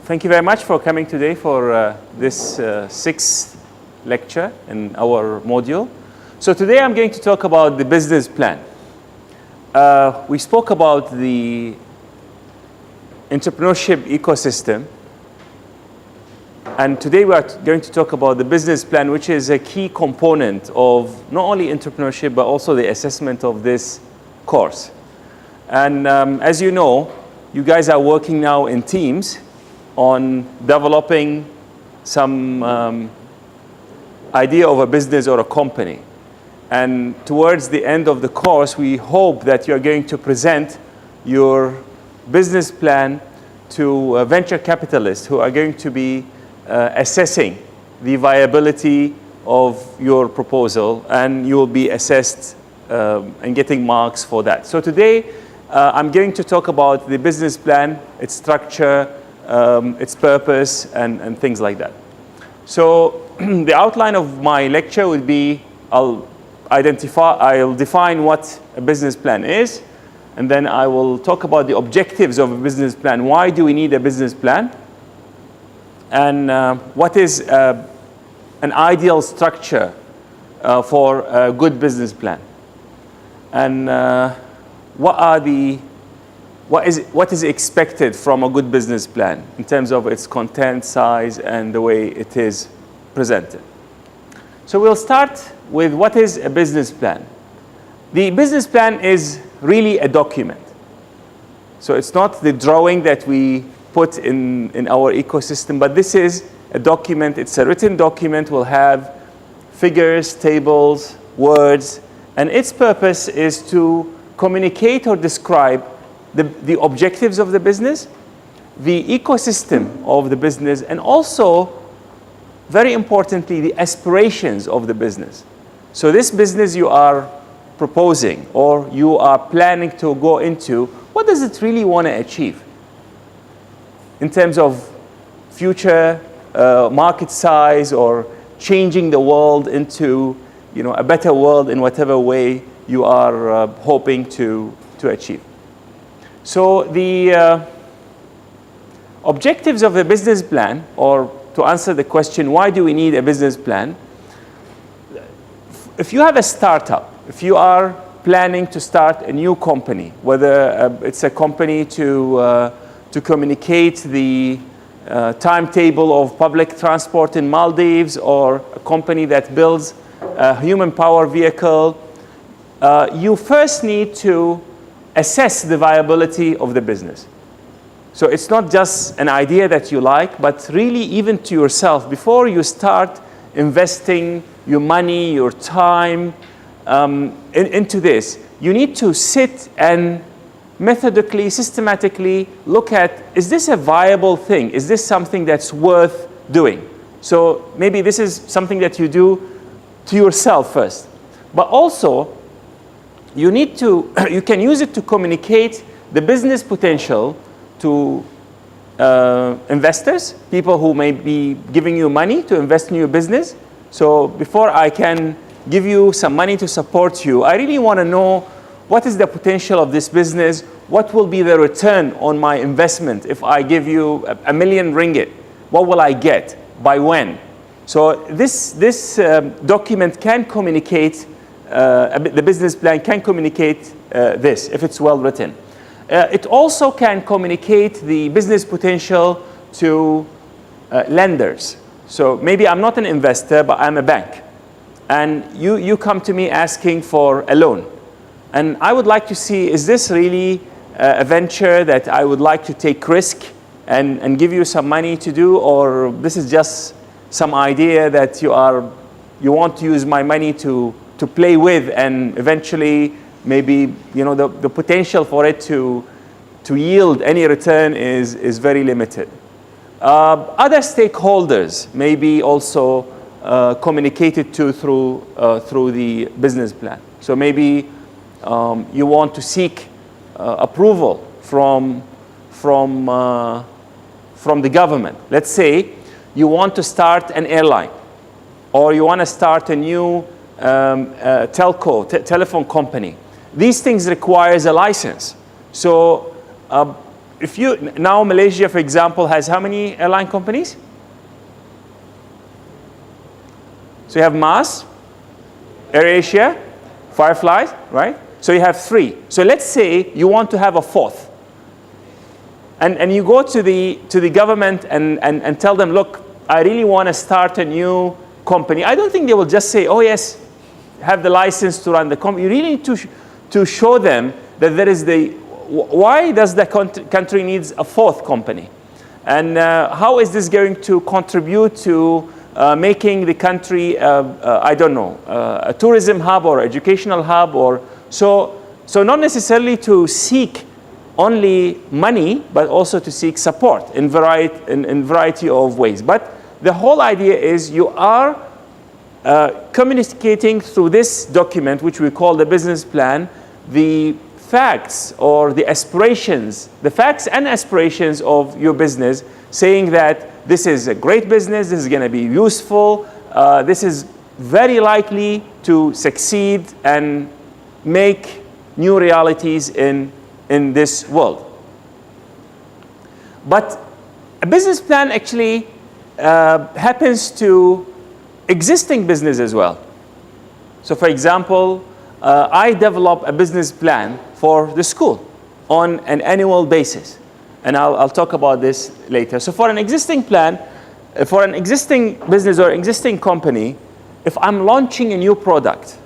Thank you very much for coming today for this sixth lecture in our module. So today I'm going to talk about the business plan. We spoke about the entrepreneurship ecosystem, and today we are going to talk about the business plan, which is a key component of not only entrepreneurship but also the assessment of this course. And as you know, you guys are working now in teams on developing some idea of a business or a company. And towards the end of the course, we hope that you're going to present your business plan to venture capitalists who are going to be assessing the viability of your proposal, and you will be assessed and getting marks for that. So today, I'm going to talk about the business plan, its structure, its purpose, and things like that. So the outline of my lecture will be, I'll define what a business plan is, and then I will talk about the objectives of a business plan. Why do we need a business plan? And what is an ideal structure for a good business plan? And what is expected from a good business plan in terms of its content, size, and the way it is presented. So we'll start with what is a business plan. The business plan is really a document. So it's not the drawing that we put in our ecosystem, but this is a document. It's a written document. Will have figures, tables, words, and its purpose is to communicate or describe the objectives of the business, the ecosystem of the business, and also, very importantly, the aspirations of the business. So this business you are proposing or you are planning to go into, what does it really want to achieve in terms of future market size or changing the world into a better world in whatever way you are hoping to achieve. So the objectives of a business plan, or to answer the question, why do we need a business plan? If you have a startup, if you are planning to start a new company, whether it's a company to communicate the timetable of public transport in Maldives, or a company that builds a human power vehicle, you first need to assess the viability of the business. So it's not just an idea that you like, but really even to yourself, before you start investing your money, your time into this, you need to sit and methodically, systematically look at, is this a viable thing? Is this something that's worth doing? So maybe this is something that you do to yourself first. But also, you can use it to communicate the business potential to investors, people who may be giving you money to invest in your business. So before I can give you some money to support you, I really want to know what is the potential of this business, what will be the return on my investment if I give you a million ringgit, what will I get, by when? So this document can communicate, the business plan can communicate this if it's well written. It also can communicate the business potential to lenders. So maybe I'm not an investor, but I'm a bank. And you come to me asking for a loan. And I would like to see, is this really a venture that I would like to take risk and give you some money to do, or this is just some idea that you want to use my money to play with, and eventually maybe the potential for it to yield any return is very limited. Other stakeholders may be also communicated to through the business plan. So maybe you want to seek approval from the government. Let's say you want to start an airline, or you want to start a new telephone company. These things requires a license. So if you, now Malaysia, for example, has how many airline companies? So you have MAS, AirAsia, Firefly, right? So you have 3. So let's say you want to have a 4th. And you go to the government and tell them, look, I really want to start a new company. I don't think they will just say, oh yes, have the license to run the company. You really need to show them that there is why does the country needs a 4th company? And how is this going to contribute to making the country, I don't know, a tourism hub or educational hub, or so not necessarily to seek only money, but also to seek support in variety of ways. But the whole idea is you are communicating through this document, which we call the business plan, the facts or the aspirations, the facts and aspirations of your business, saying that this is a great business, this is going to be useful, this is very likely to succeed and make new realities in this world. But a business plan actually happens to existing business as well. So for example, I develop a business plan for the school on an annual basis. And I'll talk about this later. So for an existing plan, for an existing business or existing company, if I'm launching a new product,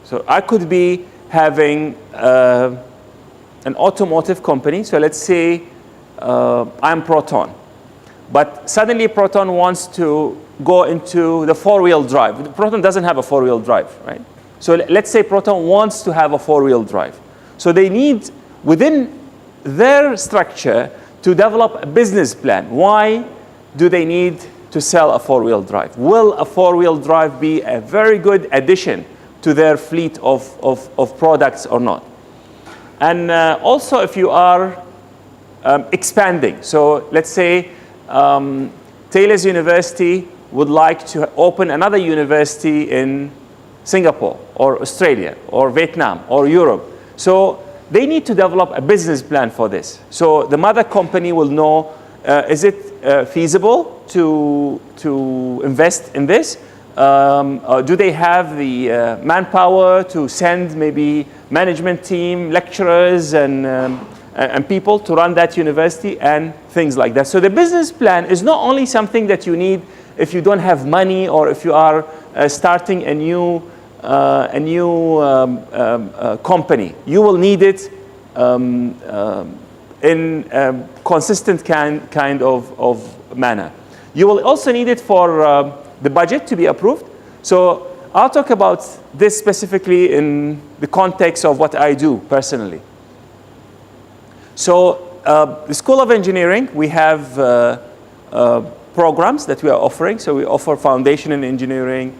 so I could be having an automotive company. So let's say I'm Proton. But suddenly Proton wants to go into the 4-wheel drive. Proton doesn't have a 4-wheel drive, right? So let's say Proton wants to have a 4-wheel drive. So they need, within their structure, to develop a business plan. Why do they need to sell a 4-wheel drive? Will a 4-wheel drive be a very good addition to their fleet of products or not? And also if you are expanding. So let's say Taylor's University would like to open another university in Singapore or Australia or Vietnam or Europe. So they need to develop a business plan for this. So the mother company will know, is it feasible to invest in this? Do they have the manpower to send maybe management team, lecturers, and people to run that university and things like that? So the business plan is not only something that you need if you don't have money or if you are starting a new company. You will need it in a consistent kind of manner. You will also need it for the budget to be approved. So I'll talk about this specifically in the context of what I do personally. So the School of Engineering, we have programs that we are offering. So we offer foundation in engineering,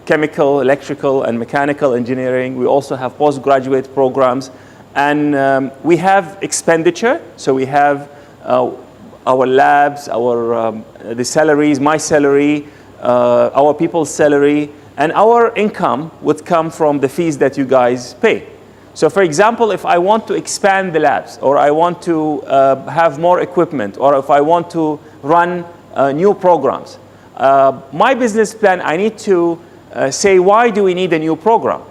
chemical, electrical, and mechanical engineering. We also have postgraduate programs. And we have expenditure. So we have our labs, the salaries, my salary, our people's salary, and our income would come from the fees that you guys pay. So for example, if I want to expand the labs, or I want to have more equipment, or if I want to run new programs, my business plan, I need to say, why do we need a new program?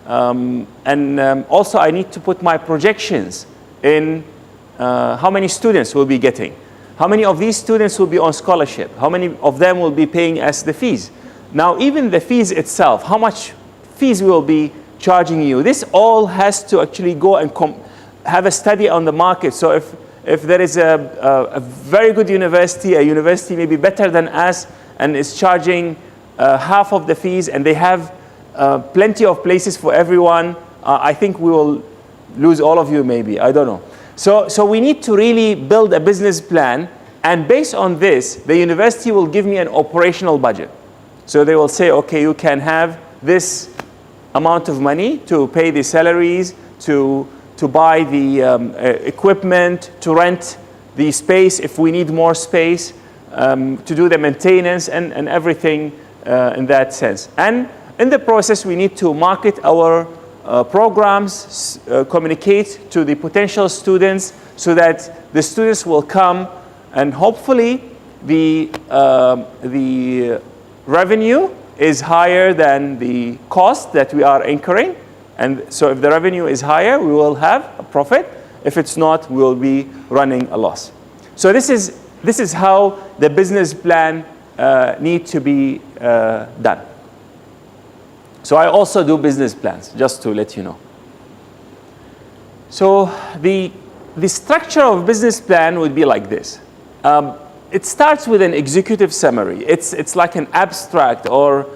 Also I need to put my projections in how many students we'll be getting. How many of these students will be on scholarship? How many of them will be paying us the fees? Now, even the fees itself, how much fees we will be charging you, this all has to actually go and have a study on the market. So if there is a very good university, a university maybe better than us, and is charging half of the fees, and they have plenty of places for everyone, I think we will lose all of you maybe, I don't know. So we need to really build a business plan, and based on this, the university will give me an operational budget. So they will say, okay, you can have this amount of money to pay the salaries, to buy the equipment, to rent the space if we need more space, to do the maintenance and everything in that sense. And in the process, we need to market our programs, communicate to the potential students so that the students will come, and hopefully the revenue is higher than the cost that we are incurring. And so if the revenue is higher, we will have a profit. If it's not, we will be running a loss. So this is how the business plan need to be done. So I also do business plans, just to let you know. So the structure of business plan would be like this. It starts with an executive summary. It's like an abstract, or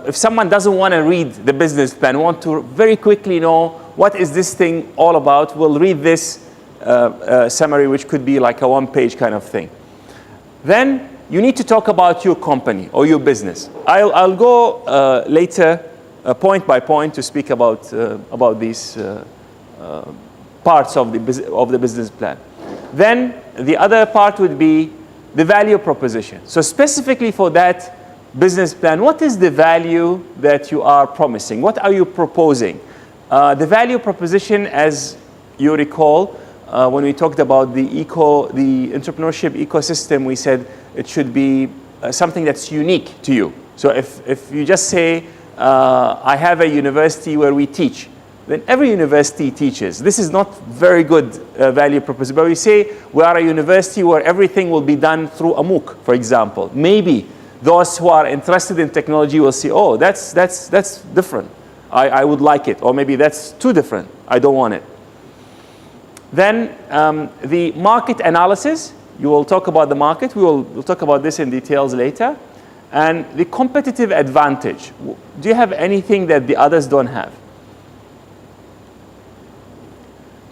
if someone doesn't want to read the business plan, want to very quickly know what is this thing all about, will read this summary, which could be like a one-page kind of thing. Then you need to talk about your company or your business. I'll go later, point by point, to speak about these parts of the business plan. Then the other part would be the value proposition. So specifically for that business plan, what is the value that you are promising? What are you proposing? The value proposition, as you recall, when we talked about the entrepreneurship ecosystem, we said it should be something that's unique to you. So if you just say, I have a university where we teach, then every university teaches. This is not very good value proposition. But we say we are a university where everything will be done through a MOOC, for example. Maybe those who are interested in technology will say, oh, that's different. I would like it. Or maybe that's too different. I don't want it. Then the market analysis. You will talk about the market. We'll talk about this in details later. And the competitive advantage. Do you have anything that the others don't have?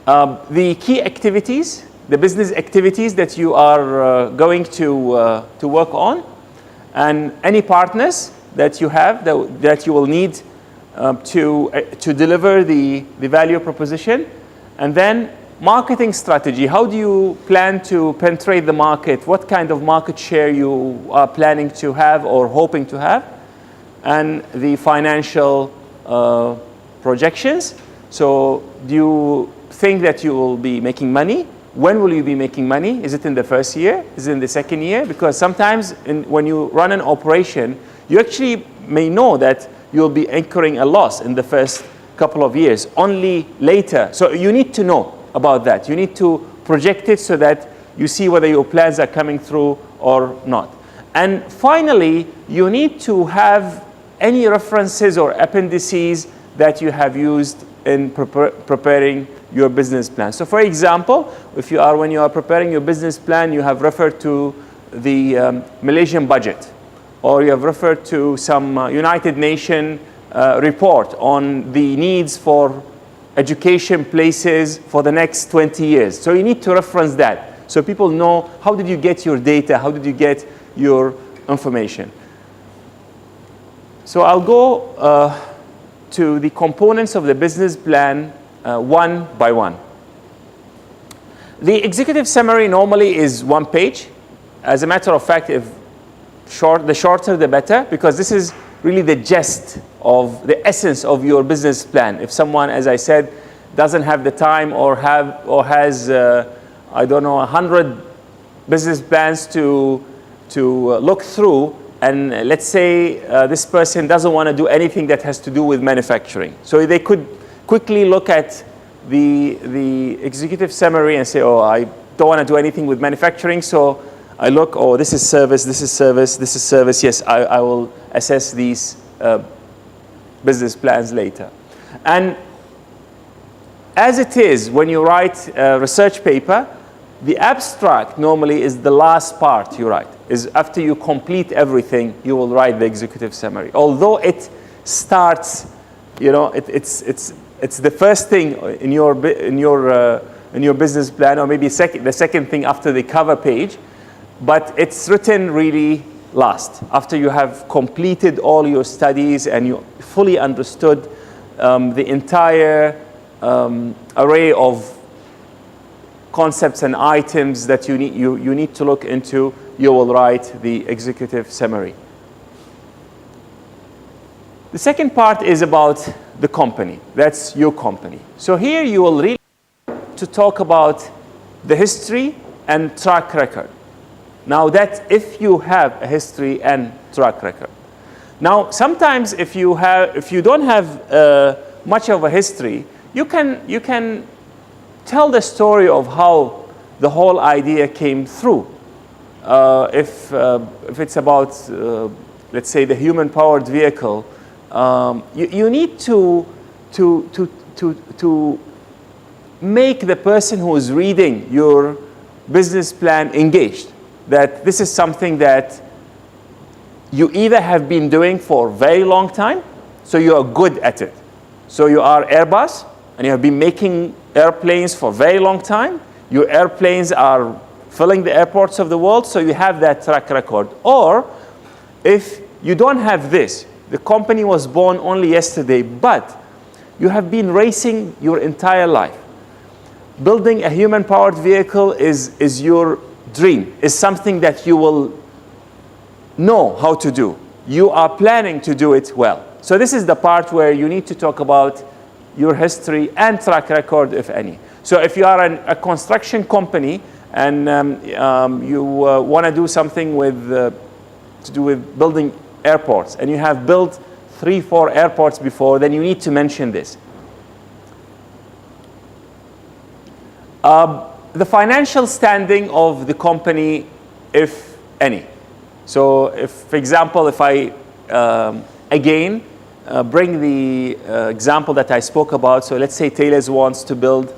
The key activities, the business activities that you are going to work on, and any partners that you have that you will need to deliver the value proposition. And then marketing strategy. How do you plan to penetrate the market? What kind of market share you are planning to have or hoping to have? And the financial projections. So do you think that you will be making money? When will you be making money? Is it in the first year? Is it in the second year? Because sometimes when you run an operation, you actually may know that you'll be incurring a loss in the first couple of years, only later. So you need to know about that. You need to project it so that you see whether your plans are coming through or not. And finally, you need to have any references or appendices that you have used in preparing your business plan. So for example, when you are preparing your business plan, you have referred to the Malaysian budget, or you have referred to some United Nations report on the needs for education places for the next 20 years. So you need to reference that so people know how did you get your data, how did you get your information. So I'll go to the components of the business plan one by one. The executive summary normally is one page. As a matter of fact, the shorter the better, because this is really the gist of the essence of your business plan. If someone, as I said, doesn't have the time or has I don't know 100 business plans to look through, and let's say this person doesn't want to do anything that has to do with manufacturing, so they could quickly look at the executive summary and say, oh, I don't want to do anything with manufacturing, so I look, oh, this is service, this is service, this is service. Yes, I will assess these business plans later. And as it is, when you write a research paper, the abstract normally is the last part you write. Is after you complete everything, you will write the executive summary. Although it starts, you know, it's the first thing in your business plan, or maybe the second thing after the cover page. But it's written really last, after you have completed all your studies and you fully understood the entire array of concepts and items that you need to look into. You will write the executive summary. The second part is about the company. That's your company. So here you will really to talk about the history and track record. Now that's if you have a history and track record. Now sometimes if you don't have much of a history, you can tell the story of how the whole idea came through. If it's about let's say the human-powered vehicle, you need to make the person who is reading your business plan engaged. That this is something that you either have been doing for a very long time, so you are good at it. So you are Airbus, and you have been making airplanes for a very long time. Your airplanes are filling the airports of the world, so you have that track record. Or if you don't have this, the company was born only yesterday, but you have been racing your entire life. Building a human-powered vehicle is your dream, is something that you will know how to do. You are planning to do it well. So this is the part where you need to talk about your history and track record, if any. So if you are a construction company and you want to do something with to do with building airports, and you have built 3-4 airports before, then you need to mention this. The financial standing of the company, if any. So if, for example, if I, again, bring the example that I spoke about, so let's say Taylor's wants to build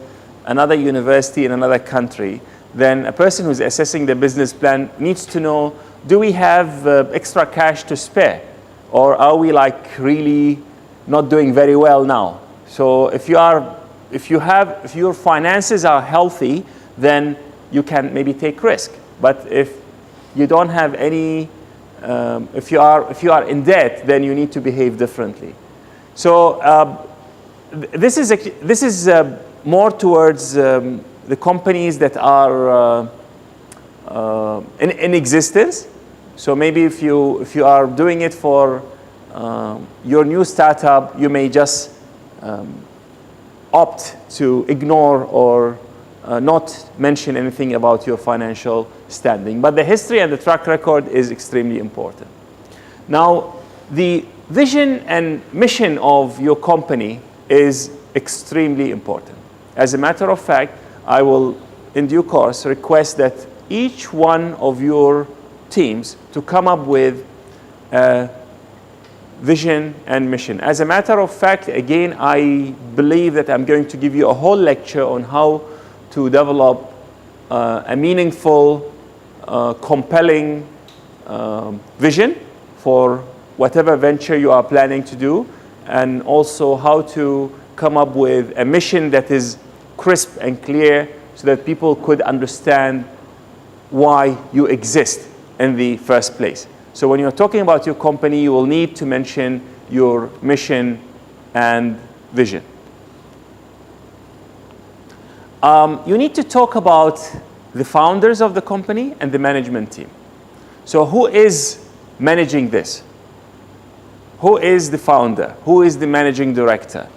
another university in another country, then a person who's assessing the business plan needs to know, do we have extra cash to spare? Or are we like really not doing very well now? So if your finances are healthy, then you can maybe take risk. But if you don't have any, if you are in debt, then you need to behave differently. So this is more towards the companies that are in existence. So maybe if you are doing it for your new startup, you may just opt to ignore or not mention anything about your financial standing. But the history and the track record is extremely important. Now, the vision and mission of your company is extremely important. As a matter of fact, I will, in due course, request that each one of your teams to come up with a vision and mission. As a matter of fact, again, I believe that I'm going to give you a whole lecture on how to develop a meaningful, compelling vision for whatever venture you are planning to do, and also how to come up with a mission that is crisp and clear so that people could understand why you exist in the first place. So when you're talking about your company, you will need to mention your mission and vision. You need to talk about the founders of the company and the management team. So who is managing this? Who is the founder? Who is the managing director?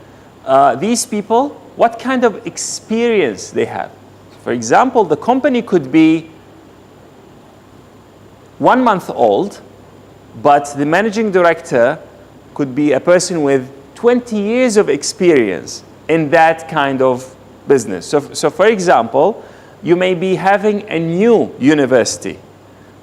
These people, what kind of experience they have? For example, the company could be 1 month old, but the managing director could be a person with 20 years of experience in that kind of business. So for example, you may be having a new university,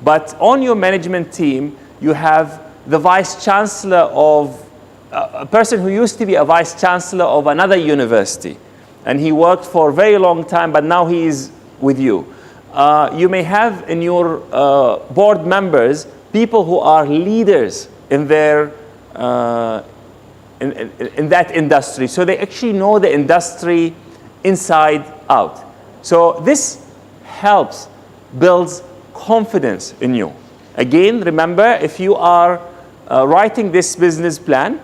but on your management team, you have the vice chancellor of a person who used to be a vice chancellor of another university, and he worked for a very long time, but now he is with you. You may have in your board members people who are leaders in their in that industry, so they actually know the industry inside out. So this helps builds confidence in you. Again, remember, if you are writing this business plan,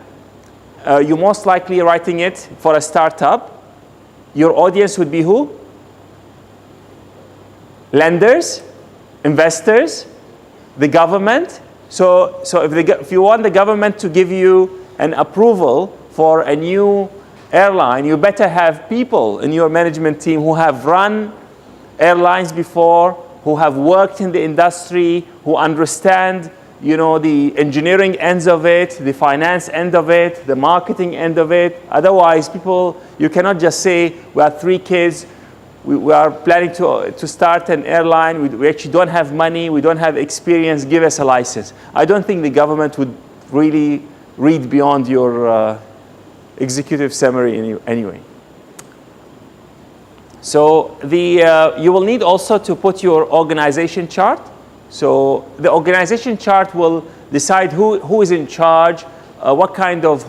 you're most likely writing it for a startup. Your audience would be who? Lenders, investors, the government. So if you want the government to give you an approval for a new airline, you better have people in your management team who have run airlines before, who have worked in the industry, who understand, you know, the engineering ends of it, the finance end of it, the marketing end of it. Otherwise, people, you cannot just say, we have 3 kids, we are planning to start an airline, we actually don't have money, we don't have experience, give us a license. I don't think the government would really read beyond your executive summary anyway. So you will need also to put your organization chart. So the organization chart will decide who is in charge, what kind of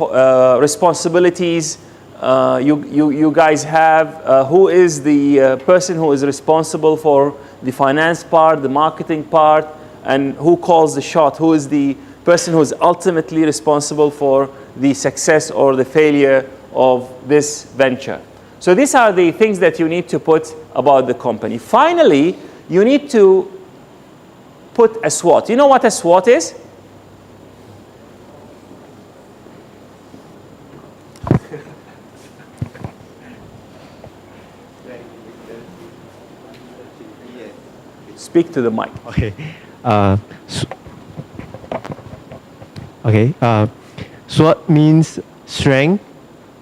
responsibilities you guys have, who is the person who is responsible for the finance part, the marketing part, and who calls the shot, who is the person who is ultimately responsible for the success or the failure of this venture. So these are the things that you need to put about the company. Finally, you need to put a SWOT. You know what a SWOT is? Speak to the mic. Okay. SWOT means strength,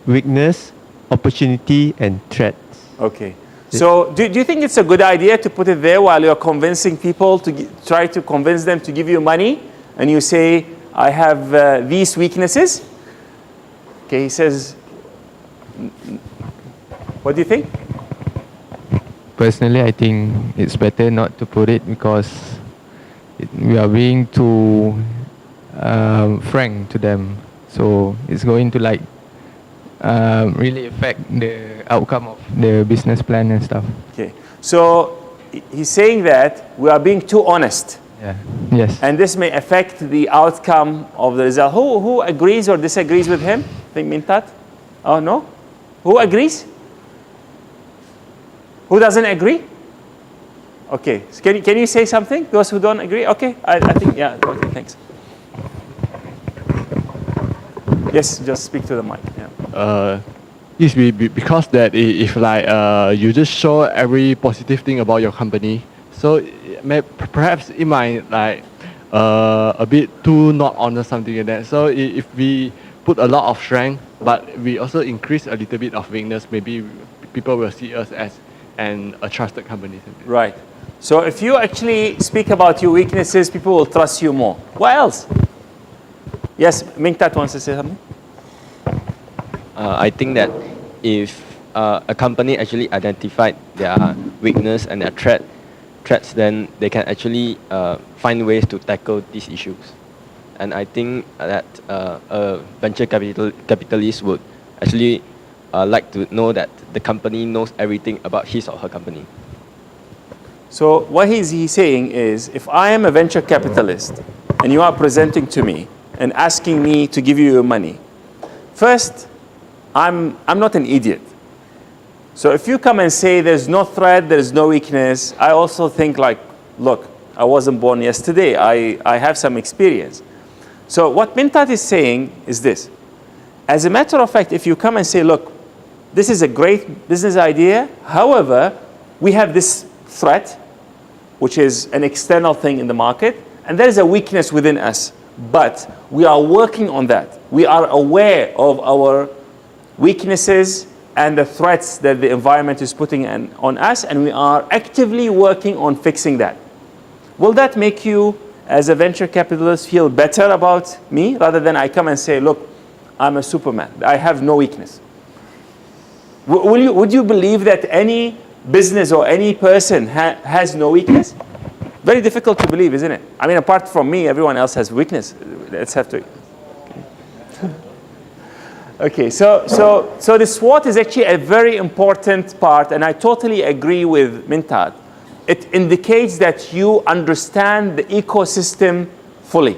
weakness, opportunity, and threats. Okay. So do you think it's a good idea to put it there while you're convincing people to try to convince them to give you money, and you say, I have these weaknesses? Okay, he says, what do you think? Personally, I think it's better not to put it because we are being too frank to them. So it's going to like really affect the outcome of the business plan and stuff. Okay, so he's saying that we are being too honest. Yeah. Yes. And this may affect the outcome of the result. Who agrees or disagrees with him? I think Mintat? Oh, no? Who agrees? Who doesn't agree? Okay, so can you say something? Those who don't agree? Okay, I think, yeah, okay, thanks. Yes, just speak to the mic. Yeah. Yes, because that if like you just show every positive thing about your company, so perhaps it might like a bit too not honest, something like that. So if we put a lot of strength, but we also increase a little bit of weakness, maybe people will see us as a trusted company. Right. So if you actually speak about your weaknesses, people will trust you more. What else? Yes, Mingtat wants to say something. I think that if a company actually identified their weakness and their threats, then they can actually find ways to tackle these issues. And I think that a venture capitalist would actually like to know that the company knows everything about his or her company. So what he's saying is, if I am a venture capitalist and you are presenting to me and asking me to give you your money, first, I'm not an idiot. So if you come and say there's no threat, there's no weakness, I also think like, look, I wasn't born yesterday. I have some experience. So what Mintat is saying is this. As a matter of fact, if you come and say, look, this is a great business idea. However, we have this threat, which is an external thing in the market, and there is a weakness within us. But we are working on that. We are aware of our weaknesses and the threats that the environment is putting on us, and we are actively working on fixing that. Will that make you, as a venture capitalist, feel better about me, rather than I come and say, look, I'm a Superman. I have no weakness. Would you believe that any business or any person has no weakness? Very difficult to believe, isn't it? I mean, apart from me, everyone else has weakness. Let's have to. Okay, so the SWOT is actually a very important part, and I totally agree with Mintat. It indicates that you understand the ecosystem fully,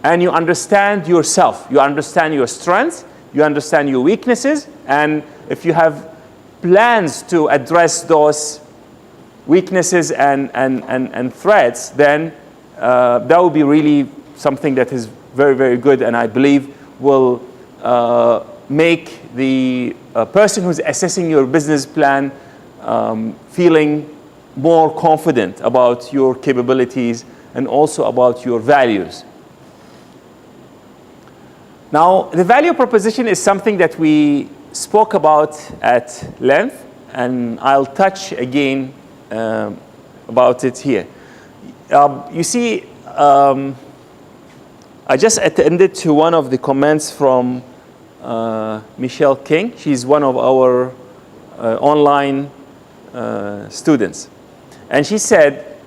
and you understand yourself. You understand your strengths, you understand your weaknesses, and if you have plans to address those weaknesses and threats, then that would be really something that is very, very good, and I believe will make the person who's assessing your business plan feeling more confident about your capabilities and also about your values. Now, the value proposition is something that we spoke about at length, and I'll touch again about it here. You see, I just attended to one of the comments from Michelle King. She's one of our online students. And she said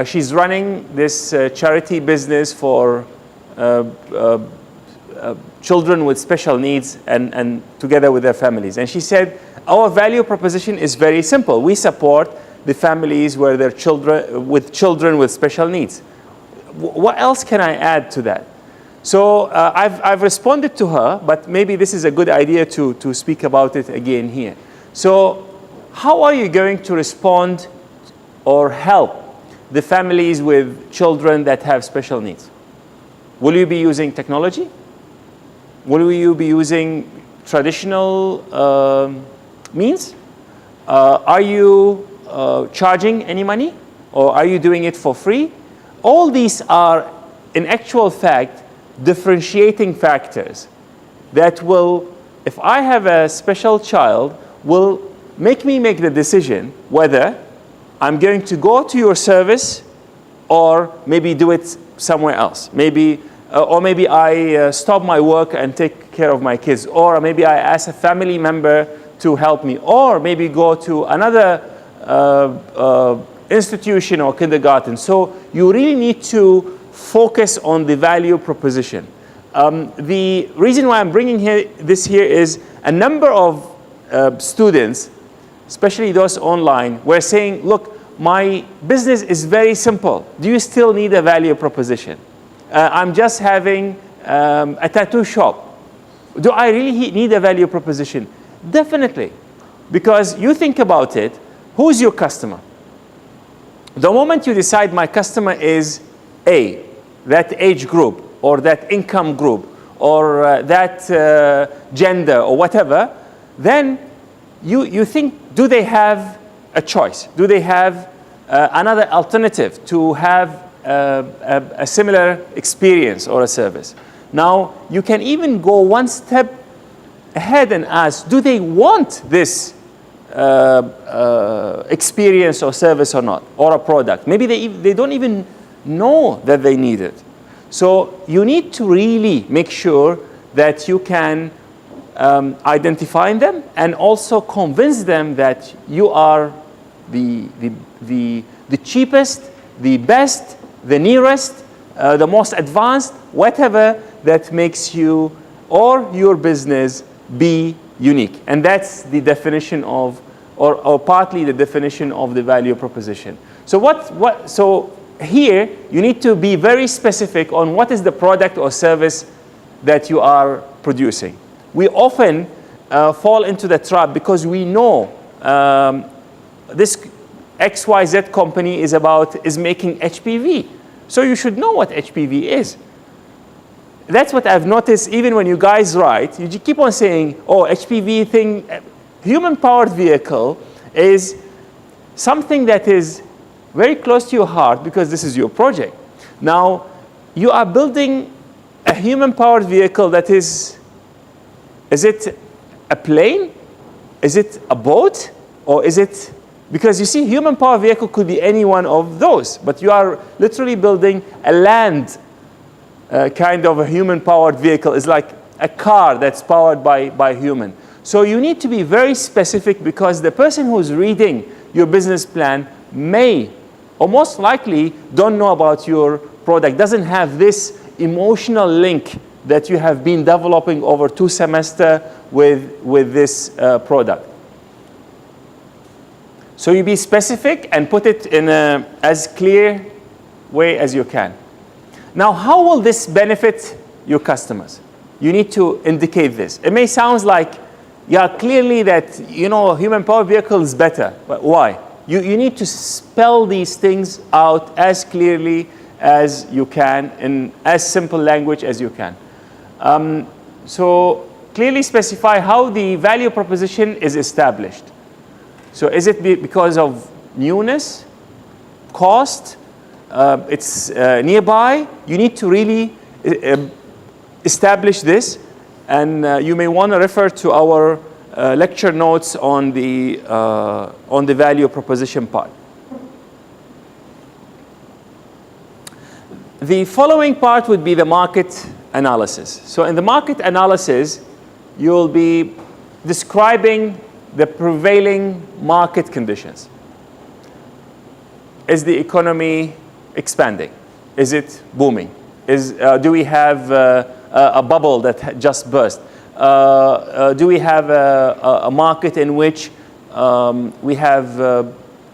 she's running this charity business for children with special needs and together with their families. And she said, our value proposition is very simple. We support the families where their children with special needs. What else can I add to that? So I've responded to her, but maybe this is a good idea to speak about it again here. So how are you going to respond or help the families with children that have special needs? Will you be using technology? Will you be using traditional means? Are you charging any money? Or are you doing it for free? All these are, in actual fact, differentiating factors that will, if I have a special child, will make me make the decision whether I'm going to go to your service or maybe do it somewhere else. Maybe I stop my work and take care of my kids, or maybe I ask a family member to help me, or maybe go to another institution or kindergarten. So you really need to focus on the value proposition. The reason why I'm bringing this here is a number of students, especially those online, were saying, look, my business is very simple. Do you still need a value proposition? I'm just having a tattoo shop. Do I really need a value proposition? Definitely. Because you think about it, who's your customer? The moment you decide my customer is A, that age group, or that income group, or that gender, or whatever, then you think, do they have a choice? Do they have another alternative to have a similar experience or a service? Now, you can even go one step ahead and ask, do they want this experience or service or not, or a product? Maybe they don't even know that they need it. So you need to really make sure that you can identify them and also convince them that you are the cheapest, the best, the nearest, the most advanced, whatever that makes you or your business be unique. And that's the definition of, or partly the definition of the value proposition. So so here you need to be very specific on what is the product or service that you are producing. We often fall into the trap because we know this XYZ company is making HPV. So you should know what HPV is. That's what I've noticed even when you guys write. You keep on saying, oh, HPV thing. Human-powered vehicle is something that is very close to your heart because this is your project. Now, you are building a human-powered vehicle that is it a plane? Is it a boat? Or is it, because you see, human-powered vehicle could be any one of those, but you are literally building a land kind of a human-powered vehicle. It's like a car that's powered by human. So you need to be very specific because the person who's reading your business plan may, or most likely, don't know about your product, doesn't have this emotional link that you have been developing over 2 semesters with this product. So you be specific and put it in as clear way as you can. Now, how will this benefit your customers? You need to indicate this. It may sound like, yeah, clearly that, human powered vehicle is better. But why? You need to spell these things out as clearly as you can in as simple language as you can. So clearly specify how the value proposition is established. So is it because of newness, cost, it's nearby? You need to really establish this, and you may want to refer to our lecture notes on the value proposition part. The following part would be the market analysis. So in the market analysis, you'll be describing the prevailing market conditions. Is the economy expanding? Is it booming? Do we have a bubble that just burst? Do we have a market in which we have,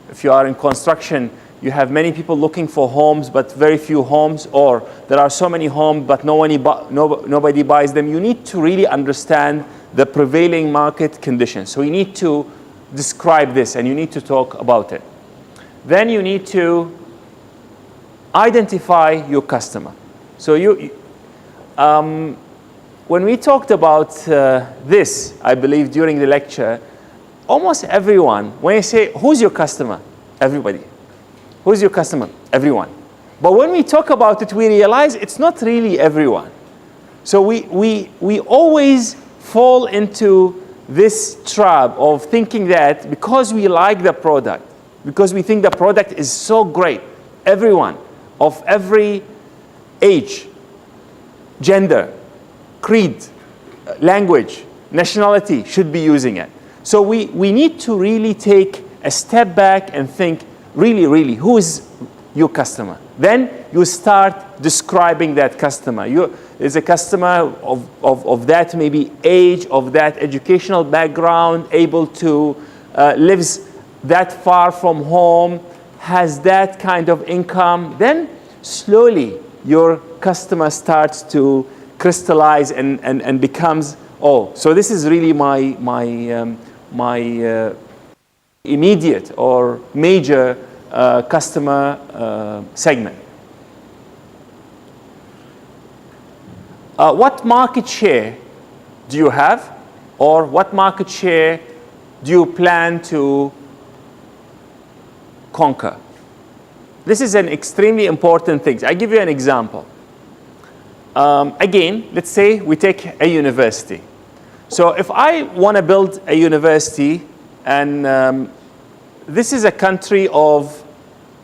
if you are in construction, you have many people looking for homes but very few homes, or there are so many homes but nobody buys them? You need to really understand the prevailing market conditions. So you need to describe this and you need to talk about it. Then you need to identify your customer. So when we talked about this, I believe during the lecture, almost everyone, when you say, who's your customer? Everybody. Who's your customer? Everyone. But when we talk about it, we realize it's not really everyone. So we always fall into this trap of thinking that because we like the product, because we think the product is so great, everyone of every age, gender, creed, language, nationality should be using it. So we need to really take a step back and think, really, who is your customer? Then you start describing that customer. Is a customer of that maybe age, of that educational background, able to lives that far from home, has that kind of income. Then slowly your customer starts to crystallize and becomes, oh, so this is really my immediate or major customer segment. What market share do you have, or what market share do you plan to conquer? This is an extremely important thing. I give you an example. Again, let's say we take a university. So if I want to build a university, and this is a country of,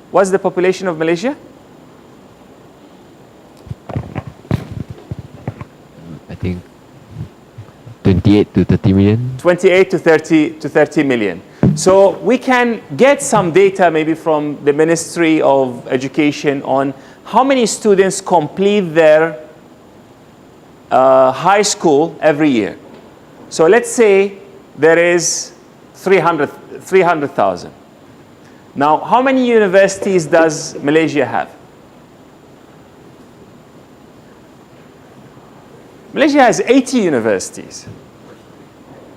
what's the population of Malaysia? I think 28 to 30 million. 28 to 30 million. So we can get some data maybe from the Ministry of Education on how many students complete their high school every year. So let's say there is 300,000. Now, how many universities does Malaysia have? Malaysia has 80 universities.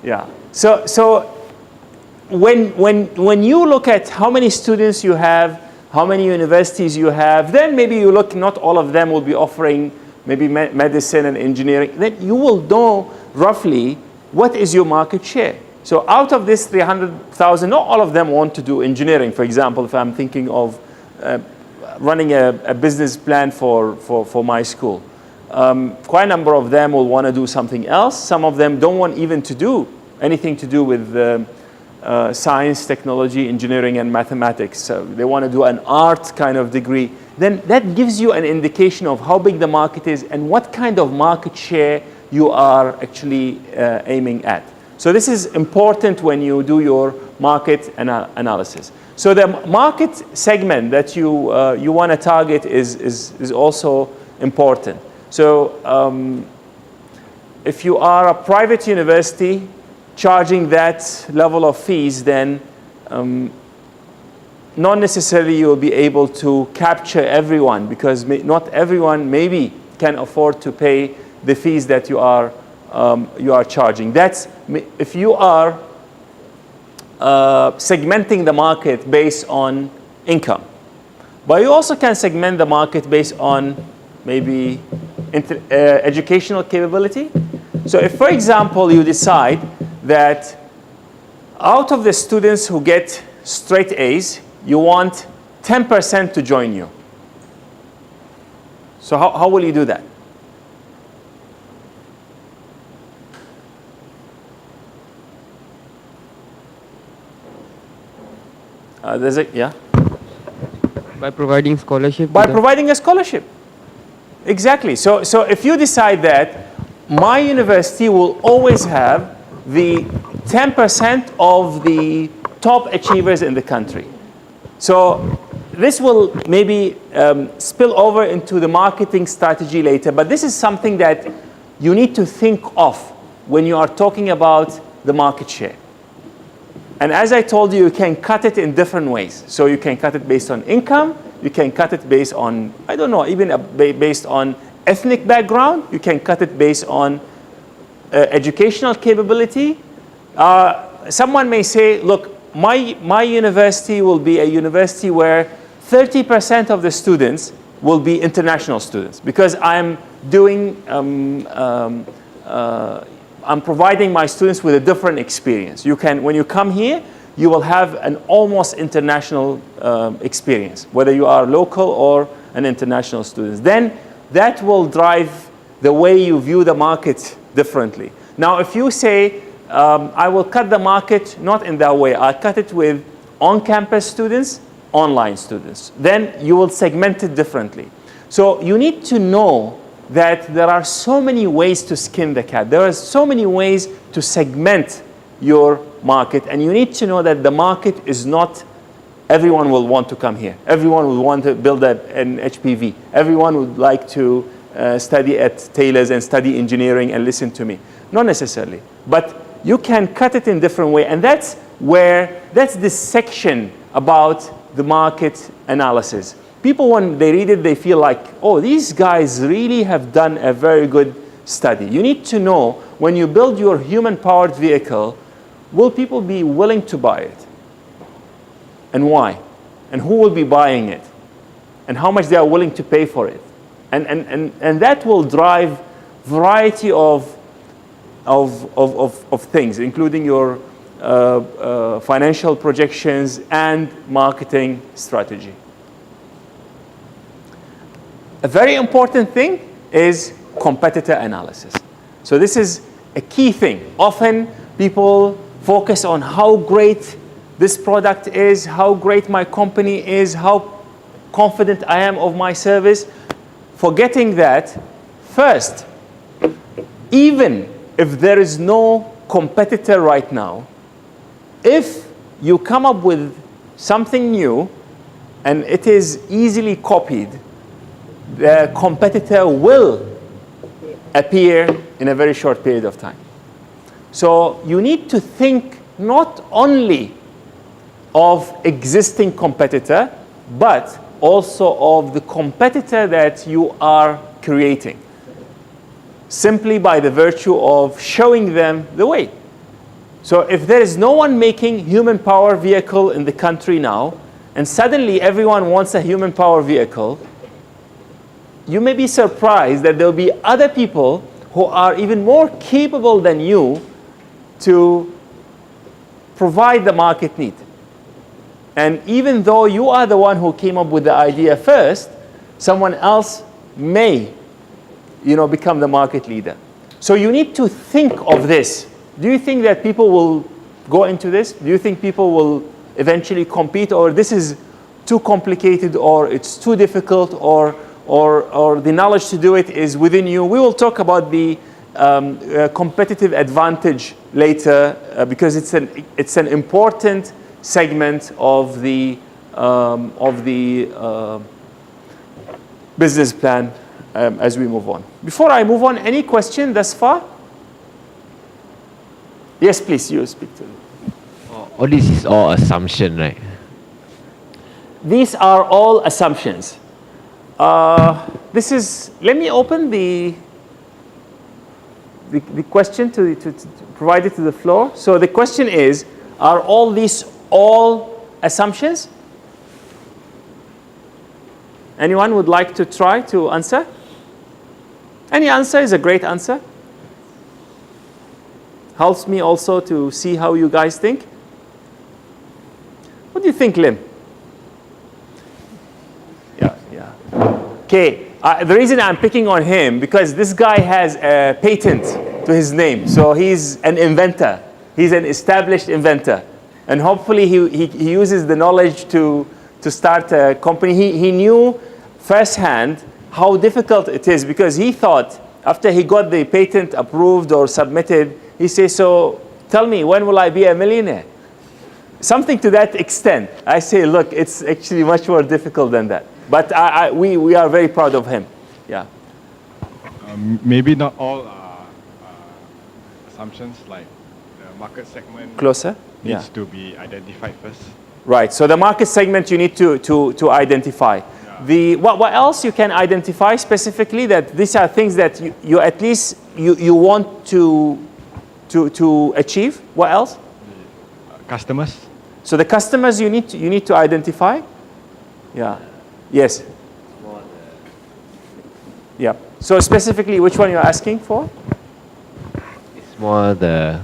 Yeah. So when you look at how many students you have, how many universities you have, then maybe you look, not all of them will be offering maybe medicine and engineering. Then you will know roughly what is your market share. So out of this 300,000, not all of them want to do engineering. For example, if I'm thinking of running a business plan for my school. Quite a number of them will want to do something else. Some of them don't want even to do anything to do with science, technology, engineering, and mathematics. So they want to do an art kind of degree. Then that gives you an indication of how big the market is and what kind of market share you are actually aiming at. So this is important when you do your market analysis. So the market segment that you want to target is also important. So if you are a private university charging that level of fees, then not necessarily you will be able to capture everyone, because not everyone maybe can afford to pay the fees that you are charging. That's if you are segmenting the market based on income. But you also can segment the market based on maybe educational capability, So if, for example, you decide that out of the students who get straight A's, you want 10% to join you. So how will you do that? Yeah? By providing scholarship. By providing a scholarship. Exactly. So if you decide that my university will always have the 10% of the top achievers in the country. So this will maybe spill over into the marketing strategy later, but this is something that you need to think of when you are talking about the market share. And as I told you, you can cut it in different ways. So you can cut it based on income. You can cut it based on, I don't know, even based on ethnic background. You can cut it based on educational capability. Someone may say, look, my university will be a university where 30% of the students will be international students because I'm doing, I'm providing my students with a different experience. You can, when you come here, you will have an almost international experience, whether you are local or an international student. Then that will drive the way you view the market differently. Now, if you say, I will cut the market not in that way, I'll cut it with on-campus students, online students, then you will segment it differently. So you need to know that there are so many ways to skin the cat. There are so many ways to segment your market, and you need to know that the market is not everyone will want to come here. Everyone will want to build an HPV. Everyone would like to study at Taylor's and study engineering and listen to me. Not necessarily, but you can cut it in different way, and that's this section about the market analysis. People, when they read it, they feel like, oh, these guys really have done a very good study. You need to know when you build your human-powered vehicle, will people be willing to buy it? And why? And who will be buying it? And how much they are willing to pay for it? And that will drive variety of things, including your financial projections and marketing strategy. A very important thing is competitor analysis. So this is a key thing. Often people focus on how great this product is, how great my company is, how confident I am of my service, forgetting that first, even if there is no competitor right now, if you come up with something new and it is easily copied, the competitor will appear in a very short period of time. So you need to think not only of existing competitor, but also of the competitor that you are creating, simply by the virtue of showing them the way. So if there is no one making human power vehicle in the country now, and suddenly everyone wants a human power vehicle, you may be surprised that there will be other people who are even more capable than you to provide the market need. And even though you are the one who came up with the idea first, someone else may, become the market leader. So you need to think of this. Do you think that people will go into this? Do you think people will eventually compete, or this is too complicated, or it's too difficult, or the knowledge to do it is within you? We will talk about the competitive advantage later because it's an important segment of the business plan as we move on. Before I move on, any question thus far? Yes, please, you speak to them. All this is all assumption, right? These are all assumptions. Let me open the question to provide it to the floor. So the question is, are all these all assumptions? Anyone would like to try to answer? Any answer is a great answer. Helps me also to see how you guys think. What do you think, Lim? Yeah. Okay, the reason I'm picking on him, because this guy has a patent to his name. So he's an inventor. He's an established inventor. And hopefully he uses the knowledge to start a company. He knew firsthand how difficult it is, because he thought after he got the patent approved or submitted, he says, so tell me, when will I be a millionaire? Something to that extent. I say, look, it's actually much more difficult than that. But we are very proud of him. Yeah. Maybe not all assumptions, like the market segment Closer? needs to be identified first. Right. So the market segment you need to identify. Yeah. What else you can identify specifically, that these are things that you at least you want to achieve? What else? Customers. So the customers you need to identify? Yeah. Yes. Yeah. So specifically, which one you're asking for? It's more the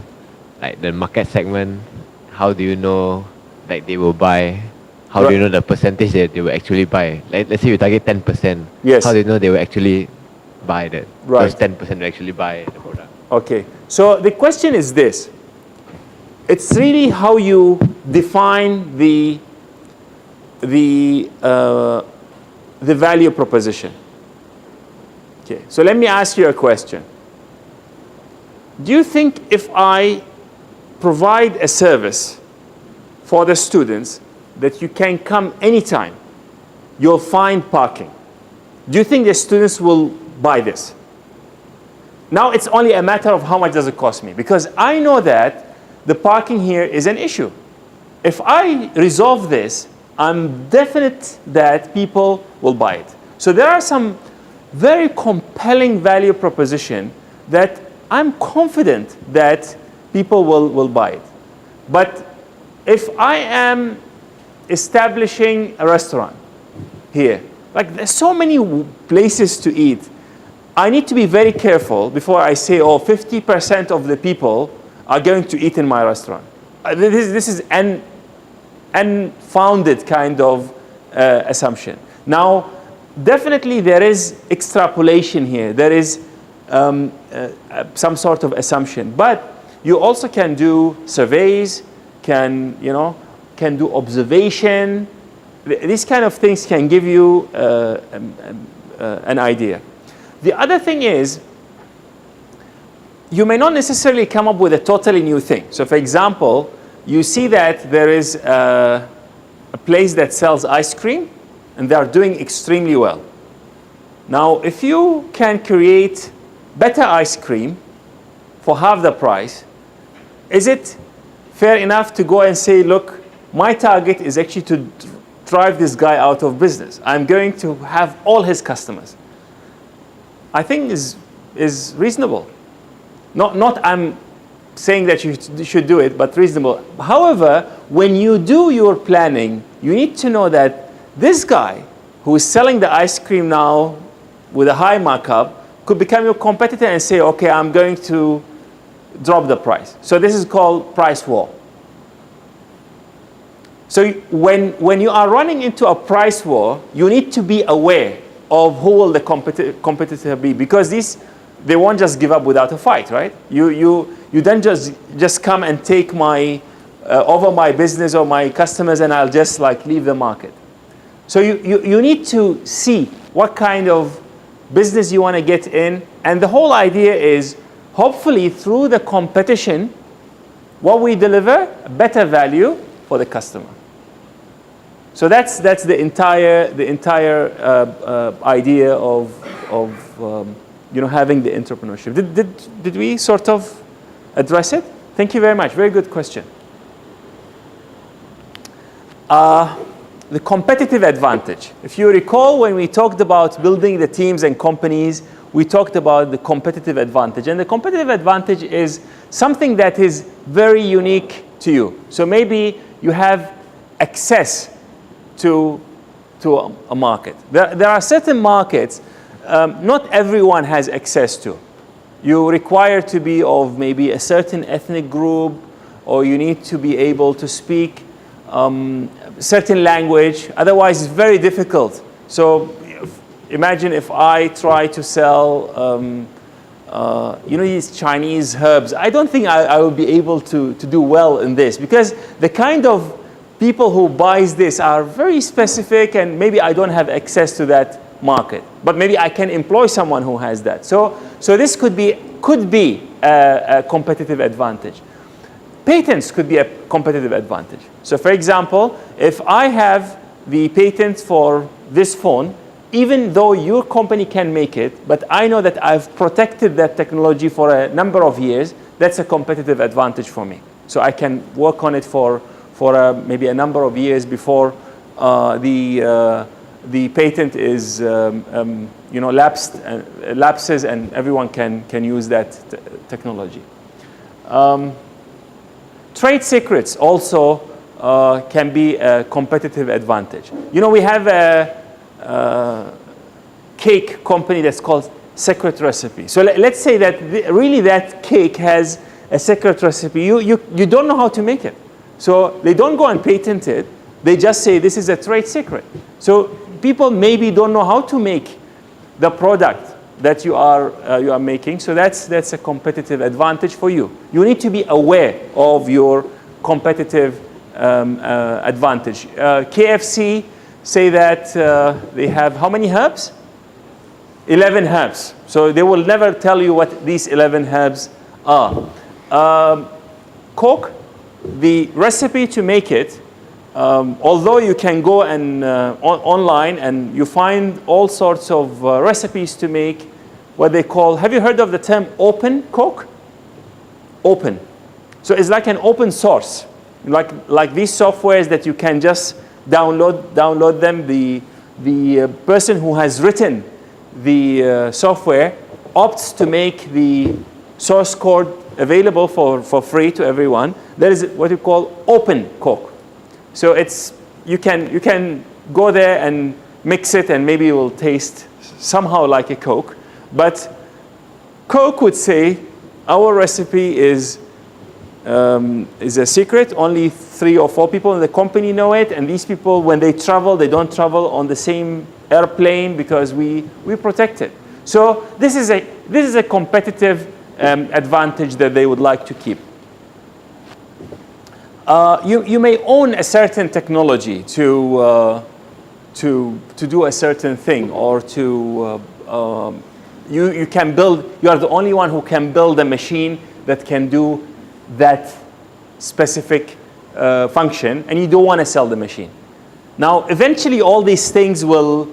market segment. How do you know like they will buy? How do you know the percentage that they will actually buy? Like, let's say you target 10%. Yes. How do you know they will actually buy that? Right. Those 10% will actually buy the product. Okay. So the question is this. It's really how you define the value proposition. Okay. So let me ask you a question. Do you think if I provide a service for the students that you can come anytime, you'll find parking, do you think the students will buy this? Now it's only a matter of how much does it cost me, because I know that the parking here is an issue. If I resolve this, I'm definite that people will buy it. So there are some very compelling value proposition that I'm confident that people will buy it. But if I am establishing a restaurant here, like there's so many places to eat, I need to be very careful before I say, oh, 50% of the people are going to eat in my restaurant. This is an unfounded kind of assumption. Now, definitely there is extrapolation here. There is some sort of assumption. But you also can do surveys, can do observation. These kind of things can give you an idea. The other thing is, you may not necessarily come up with a totally new thing. So for example, you see that there is a place that sells ice cream, and they are doing extremely well. Now, if you can create better ice cream for half the price, is it fair enough to go and say, look, my target is actually to drive this guy out of business. I'm going to have all his customers. I think is reasonable. Not I'm saying that you should do it, but reasonable. However, when you do your planning, you need to know that this guy who is selling the ice cream now with a high markup could become your competitor and say, okay, I'm going to drop the price. So this is called price war. So when you are running into a price war, you need to be aware of who will the competitor be, because they won't just give up without a fight, right? You then just come and take over my business or my customers, and I'll just like leave the market. So you need to see what kind of business you want to get in, and the whole idea is hopefully through the competition, what we deliver, better value for the customer. So that's the entire idea of having the entrepreneurship. Did we sort of address it? Thank you very much. Very good question. The competitive advantage. If you recall, when we talked about building the teams and companies, we talked about the competitive advantage. And the competitive advantage is something that is very unique to you. So maybe you have access to a market. There are certain markets not everyone has access to. You require to be of maybe a certain ethnic group, or you need to be able to speak certain language. Otherwise, it's very difficult. So imagine if I try to sell, these Chinese herbs. I don't think I will be able to do well in this, because the kind of people who buys this are very specific, and maybe I don't have access to that market. But maybe I can employ someone who has that. So this could be a competitive advantage. Patents could be a competitive advantage. So for example, if I have the patent for this phone, even though your company can make it, but I know that I've protected that technology for a number of years, that's a competitive advantage for me. So I can work on it for maybe a number of years before the patent is lapses, and everyone can use that technology. Trade secrets also can be a competitive advantage. We have a cake company that's called Secret Recipe. So let's say that really that cake has a secret recipe. You don't know how to make it. So they don't go and patent it. They just say this is a trade secret. So people maybe don't know how to make the product that you are making. So that's a competitive advantage for you. You need to be aware of your competitive advantage. KFC say that they have how many herbs? 11 herbs. So they will never tell you what these 11 herbs are. Coke, the recipe to make it, although you can go and online and you find all sorts of recipes to make what they call, have you heard of the term open Coke? Open. So it's like an open source, like these softwares that you can just download them. The person who has written the software opts to make the source code available for free to everyone. That is what you call open Coke. So you can go there and mix it, and maybe it will taste somehow like a Coke. But Coke would say our recipe is a secret. Only 3 or 4 people in the company know it, and these people, when they travel, they don't travel on the same airplane because we protect it. So this is a competitive advantage that they would like to keep. You may own a certain technology to do a certain thing, or you can build. You are the only one who can build a machine that can do that specific function, and you don't want to sell the machine. Now, eventually, all these things will,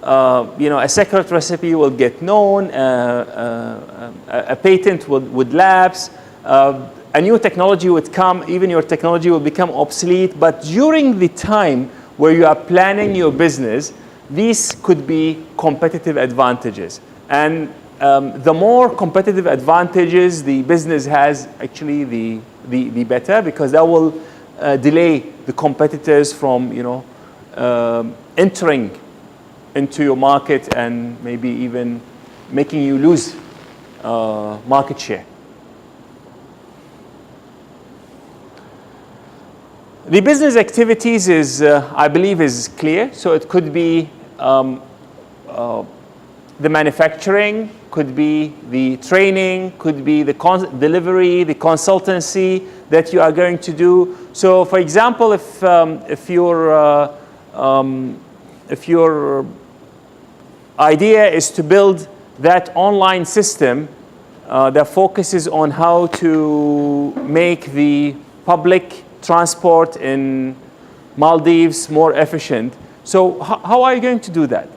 a secret recipe will get known, a patent would lapse, a new technology would come, even your technology will become obsolete. But during the time where you are planning your business, these could be competitive advantages. And the more competitive advantages the business has, actually, the better, because that will delay the competitors from, entering into your market and maybe even making you lose market share. The business activities is, I believe, is clear. So it could be the manufacturing, could be the training, could be the delivery, the consultancy that you are going to do. So, for example, if your idea is to build that online system that focuses on how to make the public transport in Maldives more efficient, so how are you going to do that?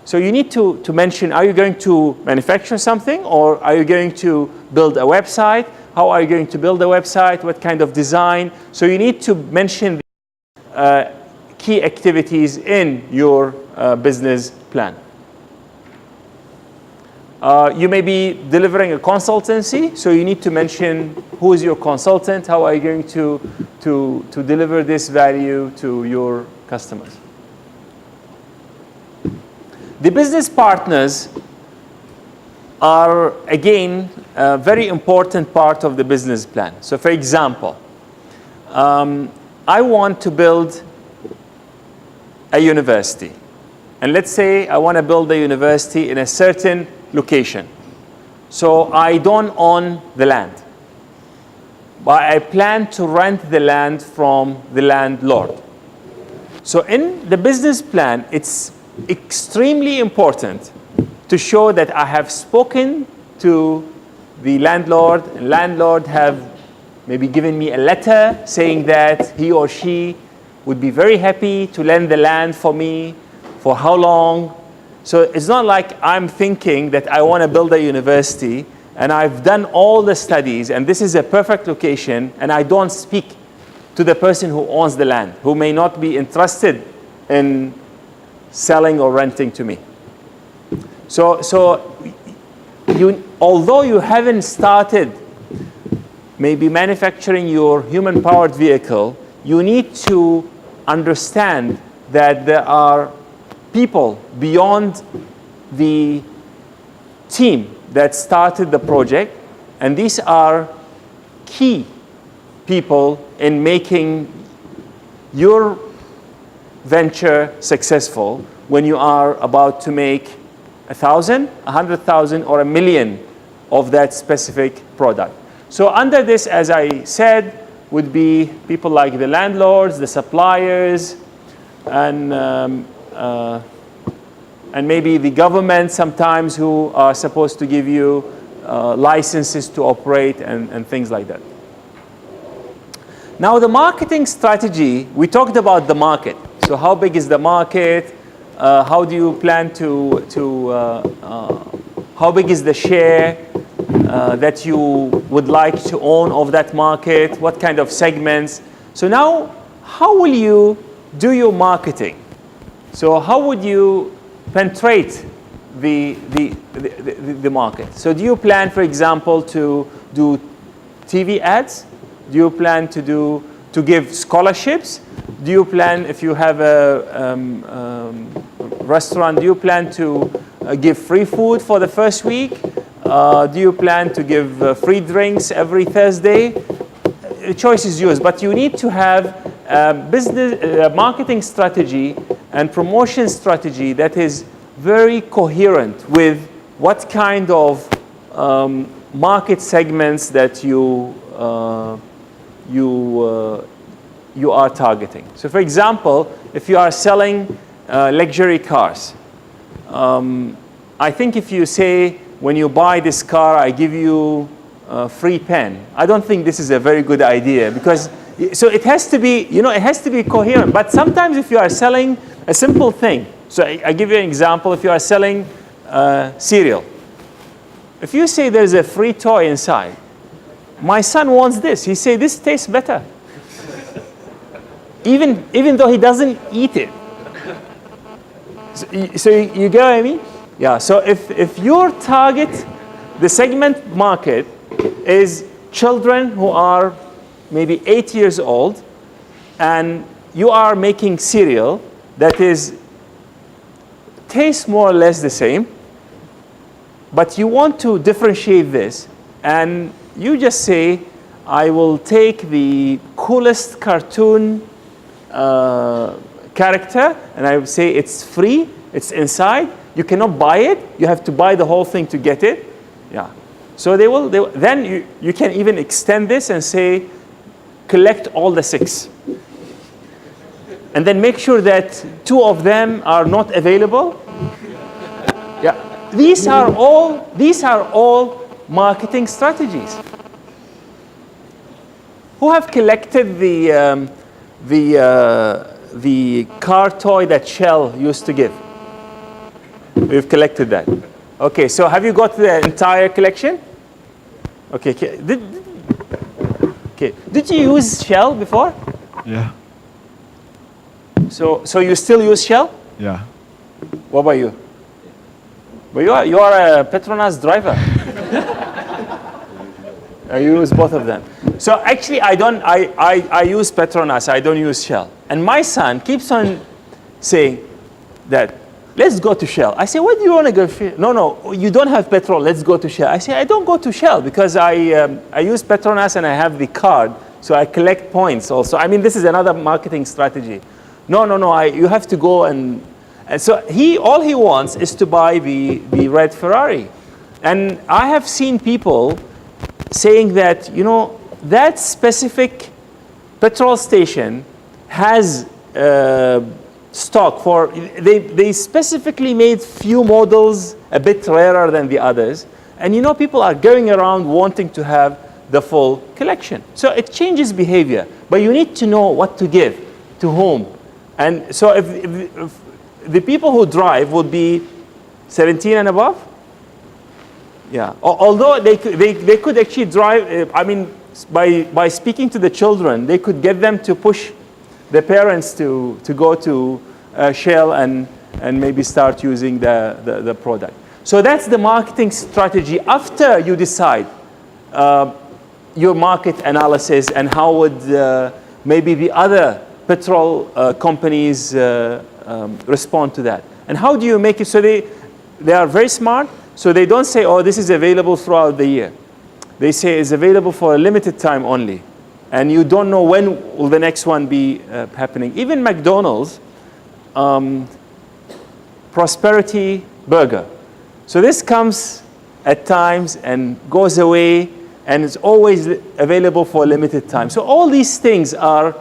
So you need to mention, are you going to manufacture something, or are you going to build a website? How are you going to build a website? What kind of design? So you need to mention the key activities in your business plan. You may be delivering a consultancy, so you need to mention who is your consultant, how are you going to deliver this value to your customers. The business partners are, again, a very important part of the business plan. So for example, I want to build a university. And let's say I want to build a university in a certain location. So I don't own the land, but I plan to rent the land from the landlord. So in the business plan, it's extremely important to show that I have spoken to the landlord, and landlord have maybe given me a letter saying that he or she would be very happy to lend the land for me. For how long? So it's not like I'm thinking that I want to build a university and I've done all the studies and this is a perfect location and I don't speak to the person who owns the land, who may not be interested in selling or renting to me. So although you haven't started maybe manufacturing your human-powered vehicle, you need to understand that there are people beyond the team that started the project, and these are key people in making your venture successful when you are about to make 1,000, 100,000, or 1 million of that specific product. So under this, as I said, would be people like the landlords, the suppliers, and maybe the government sometimes who are supposed to give you licenses to operate and things like that. Now the marketing strategy, we talked about the market. So how big is the market? How do you plan how big is the share that you would like to own of that market? What kind of segments? So now, how will you do your marketing? So how would you penetrate the market? So do you plan, for example, to do TV ads? Do you plan to give scholarships? Do you plan, if you have a restaurant, do you plan to give free food for the first week? Do you plan to give free drinks every Thursday? The choice is yours, but you need to have a marketing strategy and promotion strategy that is very coherent with what kind of market segments that you are targeting. So for example, if you are selling luxury cars, I think if you say, when you buy this car, I give you a free pen, I don't think this is a very good idea, because so it has to be, it has to be coherent. But sometimes if you are selling a simple thing, so I give you an example, if you are selling cereal, if you say there's a free toy inside, my son wants this, he say this tastes better. Even though he doesn't eat it. So you get what I mean? Yeah, so if your target, the segment market, is children who are maybe 8 years old, and you are making cereal that tastes more or less the same, but you want to differentiate this, and you just say, I will take the coolest cartoon character, and I will say it's free, it's inside, you cannot buy it, you have to buy the whole thing to get it. Yeah. So then you can even extend this and say, collect all the 6. And then make sure that 2 of them are not available. Yeah. These are all marketing strategies. Who have collected the car toy that Shell used to give? We've collected that. Okay, so have you got the entire collection? Okay. Did you use Shell before? Yeah. So you still use Shell? Yeah. What about you? But you are a Petronas driver. I use both of them. So actually, I use Petronas. I don't use Shell. And my son keeps on saying that let's go to Shell. I say, why do you want to go? No, you don't have petrol. Let's go to Shell. I say, I don't go to Shell because I use Petronas and I have the card, so I collect points also. I mean, this is another marketing strategy. No, you have to go and so all he wants is to buy the red Ferrari. And I have seen people saying that, that specific petrol station has stock for, they specifically made few models a bit rarer than the others. And people are going around wanting to have the full collection. So it changes behavior, but you need to know what to give to whom. And so if the people who drive would be 17 and above, yeah. Although they could actually drive, I mean, by speaking to the children, they could get them to push the parents to go to Shell and maybe start using the product. So that's the marketing strategy after you decide your market analysis and how would maybe the other petrol companies respond to that. And how do you make it so they are very smart, so they don't say, oh, this is available throughout the year. They say it's available for a limited time only. And you don't know when will the next one be happening. Even McDonald's, Prosperity Burger. So this comes at times and goes away, and it's always available for a limited time. So all these things are,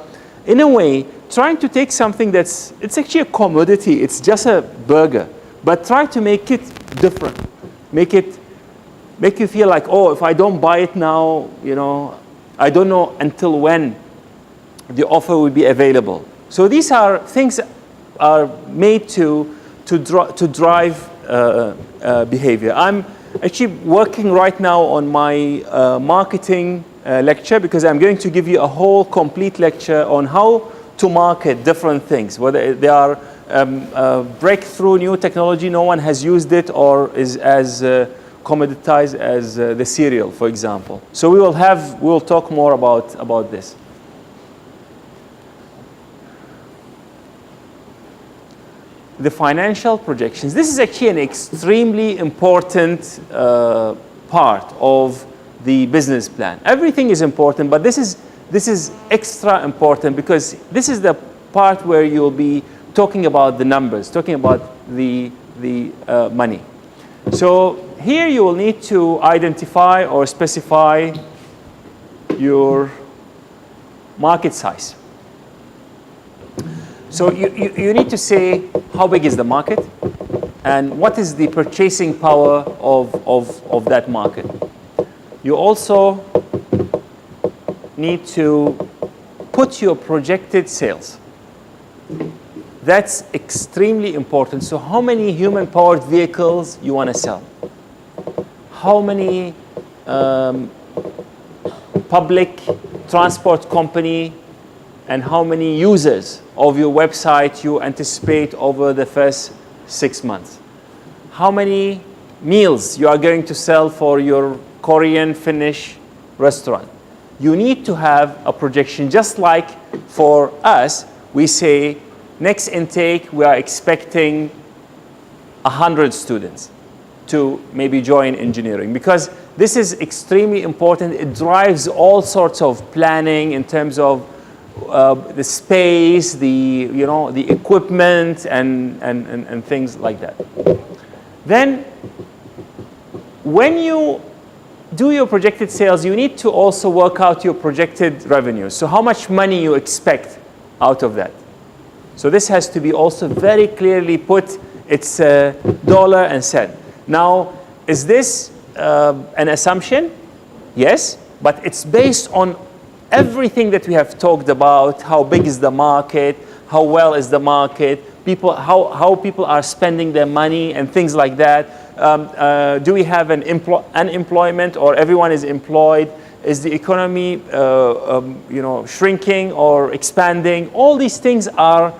in a way, trying to take something it's actually a commodity. It's just a burger, but try to make it different. Make you feel like, oh, if I don't buy it now, I don't know until when the offer will be available. So these are things that are made to drive behavior. I'm actually working right now on my marketing lecture, because I'm going to give you a whole complete lecture on how to market different things, whether they are breakthrough new technology, no one has used it, or is as commoditized as the cereal, for example. So we'll talk more about this. The financial projections. This is actually an extremely important part of the business plan. Everything is important, but this is extra important because this is the part where you'll be talking about the numbers, talking about the money. So here you will need to identify or specify your market size. So you need to say how big is the market and what is the purchasing power of that market. You also need to put your projected sales. That's extremely important. So how many human-powered vehicles you want to sell? How many public transport company and how many users of your website you anticipate over the first 6 months? How many meals you are going to sell for your Korean Finnish restaurant? You need to have a projection. Just like for us, we say next intake we are expecting 100 students to maybe join engineering, because this is extremely important. It drives all sorts of planning in terms of the space, the equipment, and things like that. Then, when you do your projected sales, you need to also work out your projected revenues. So how much money you expect out of that. So this has to be also very clearly put. It's dollar and cent. Now, is this an assumption? Yes, but it's based on everything that we have talked about. How big is the market? How well is the market? How people are spending their money and things like that. Do we have unemployment, or everyone is employed? Is the economy shrinking or expanding? All these things are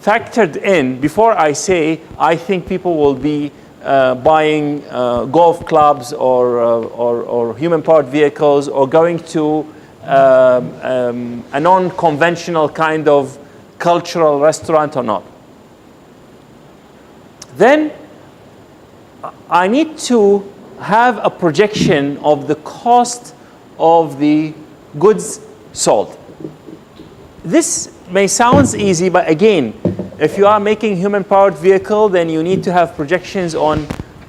factored in before I say I think people will be buying golf clubs or human-powered vehicles, or going to a non-conventional kind of cultural restaurant or not. then I need to have a projection of the cost of the goods sold. This may sound easy, but again, if you are making human-powered vehicle, then you need to have projections on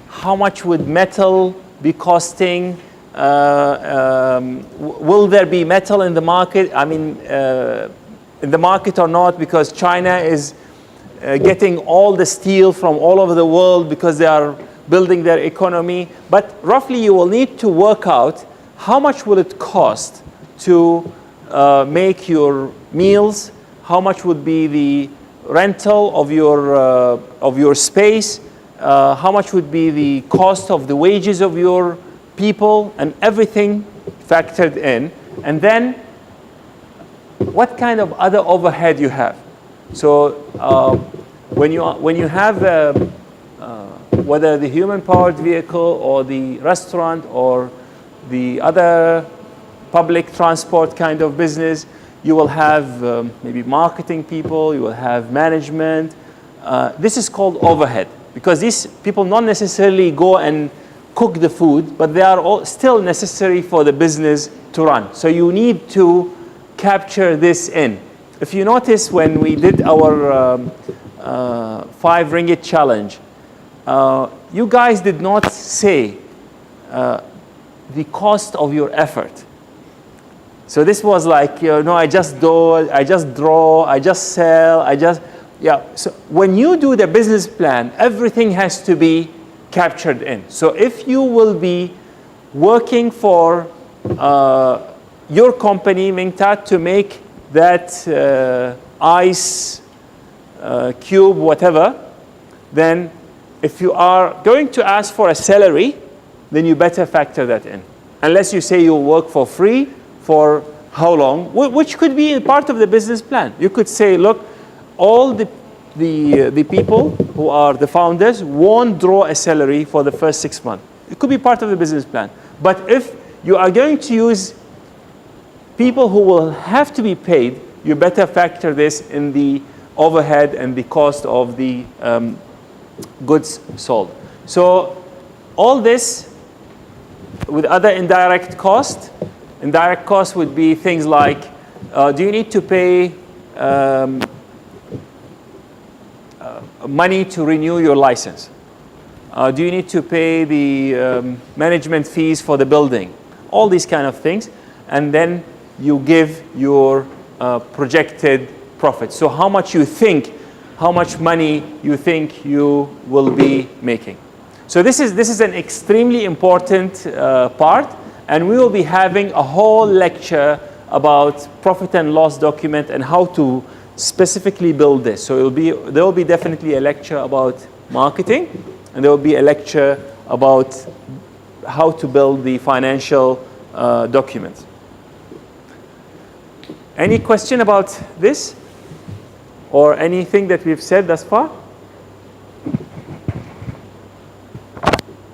how much would metal be costing. Will there be metal in the market? I mean, in the market or not, because China is getting all the steel from all over the world because they are building their economy. But roughly you will need to work out how much will it cost to make your meals, how much would be the rental of your space, how much would be the cost of the wages of your people, and everything factored in. And then what kind of other overhead you have. So when you have whether the human-powered vehicle or the restaurant or the other public transport kind of business, you will have maybe marketing people, you will have management. This is called overhead, because these people not necessarily go and cook the food, but they are all still necessary for the business to run. So you need to capture this in. If you notice, when we did our 5 ringgit challenge, you guys did not say the cost of your effort. So this was like, I just do, I just draw, I just sell, yeah. So when you do the business plan, everything has to be captured in. So if you will be working for your company, Mingtat, to make that ice cube, whatever, then if you are going to ask for a salary, then you better factor that in. Unless you say you'll work for free for how long, which could be part of the business plan. You could say, look, all the people who are the founders won't draw a salary for the first 6 months. It could be part of the business plan. But if you are going to use people who will have to be paid, you better factor this in the overhead and the cost of the goods sold. So all this with other indirect costs. Indirect costs would be things like, do you need to pay money to renew your license? Do you need to pay the management fees for the building? All these kind of things. And then you give your projected profit. So how much money you think you will be making. So this is an extremely important part. And we will be having a whole lecture about profit and loss document and how to specifically build this. So there will be definitely a lecture about marketing, and there will be a lecture about how to build the financial documents. Any question about this? Or anything that we've said thus far?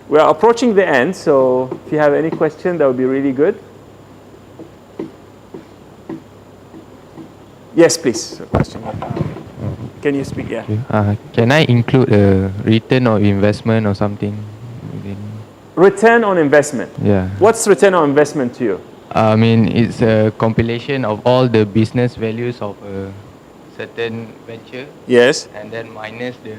We are approaching the end, so if you have any question, that would be really good. Yes, please. Question. Can you speak? Yeah. Can I include a return on investment or something? Return on investment. Yeah. What's return on investment to you? I mean, it's a compilation of all the business values of a certain venture. Yes. And then minus the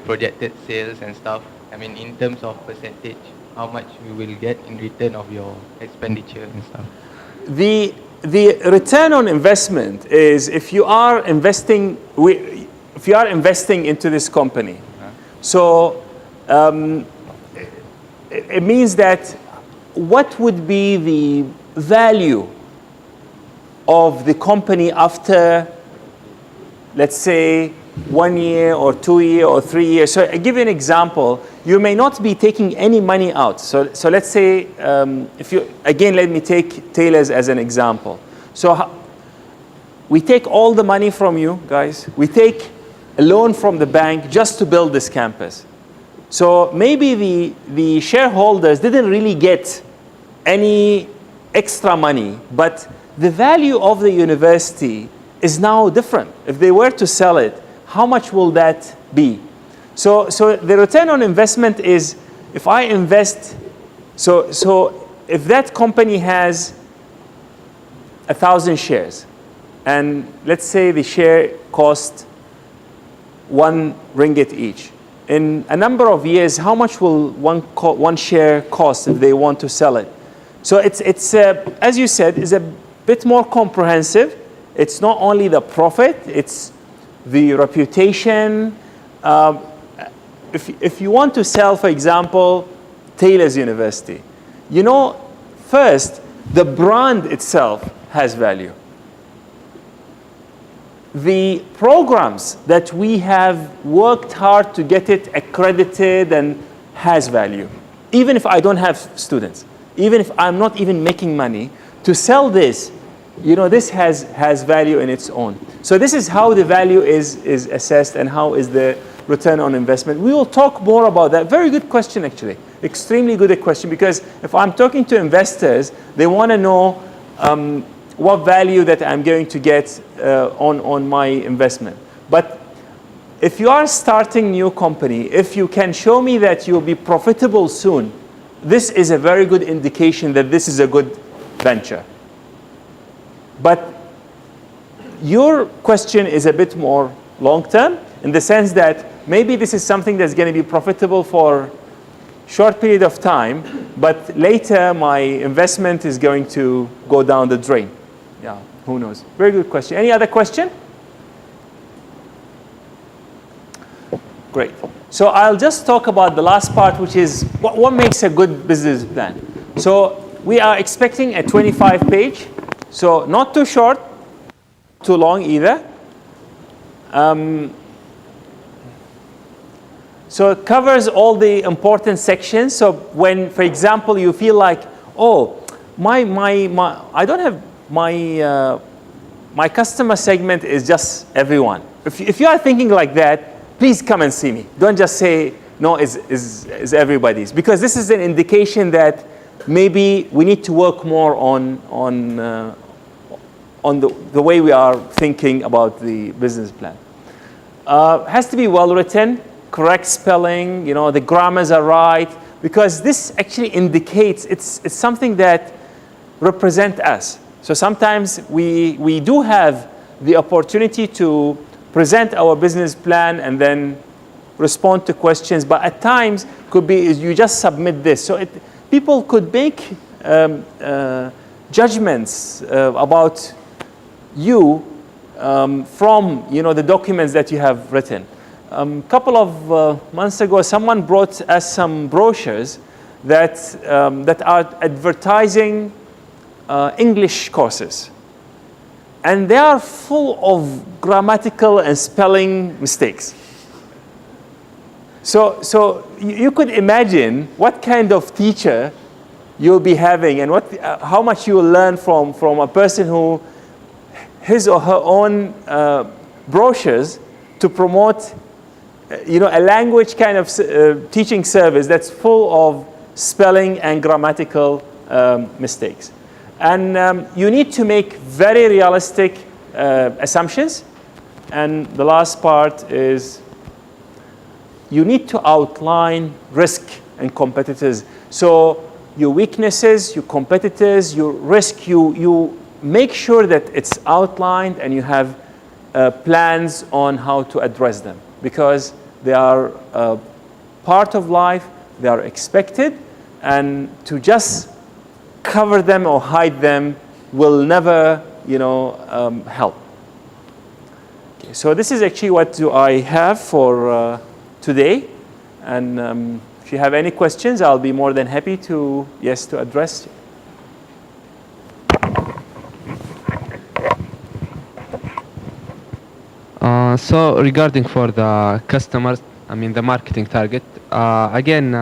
projected sales and stuff. I mean, in terms of percentage, how much you will get in return of your expenditure and stuff. The return on investment is if you are investing into this company. So it means that what would be the value of the company after, let's say, 1 year or 2 years or 3 years. So I give you an example. You may not be taking any money out. So let's say, let me take tailors as an example. So we take all the money from you guys. We take a loan from the bank just to build this campus. So maybe the shareholders didn't really get any extra money, but the value of the university is now different. If they were to sell it, how much will that be? So the return on investment is if I invest, so if that company has 1,000 shares, and let's say the share cost 1 ringgit each. In a number of years, how much will one share cost if they want to sell it? So it's as you said, is a bit more comprehensive. It's not only the profit, it's the reputation. If you want to sell, for example, Taylor's University, you know, first, the brand itself has value. The programs that we have worked hard to get it accredited and has value. Even if I don't have students, even if I'm not even making money, to sell this, you know, this has value in its own. So this is how the value is assessed and how is the return on investment. We will talk more about that. Very good question, actually. Extremely good question, because if I'm talking to investors, they want to know what value that I'm going to get on my investment. But if you are starting new company, if you can show me that you'll be profitable soon, this is a very good indication that this is a good venture. But your question is a bit more long-term in the sense that maybe this is something that's going to be profitable for short period of time, but later my investment is going to go down the drain. Yeah, who knows? Very good question. Any other question? Great. So I'll just talk about the last part, which is what makes a good business plan. So we are expecting a 25-page, so not too short, too long either. So it covers all the important sections. So when, for example, you feel like, oh, I don't have my customer segment is just everyone. If you are thinking like that, please come and see me. Don't just say, no, is everybody's. Because this is an indication that maybe we need to work more on the way we are thinking about the business plan. Has to be well written, correct spelling, you know, the grammars are right, because this actually indicates it's something that represents us. So sometimes we do have the opportunity to present our business plan and then respond to questions, but at times could be you just submit this. So people could make judgments about you from the documents that you have written. A couple of months ago, someone brought us some brochures that are advertising English courses. And they are full of grammatical and spelling mistakes. So you could imagine what kind of teacher you'll be having and how much you will learn from a person who his or her own brochures to promote a language kind of teaching service that's full of spelling and grammatical mistakes. And you need to make very realistic assumptions. And the last part is you need to outline risk and competitors. So your weaknesses, your competitors, your risk, you make sure that it's outlined and you have plans on how to address them, because they are part of life, they are expected, and to just cover them or hide them will never, help. Okay, so this is actually what do I have for today, and if you have any questions, I'll be more than happy to address. So regarding for the customers, the marketing target, again,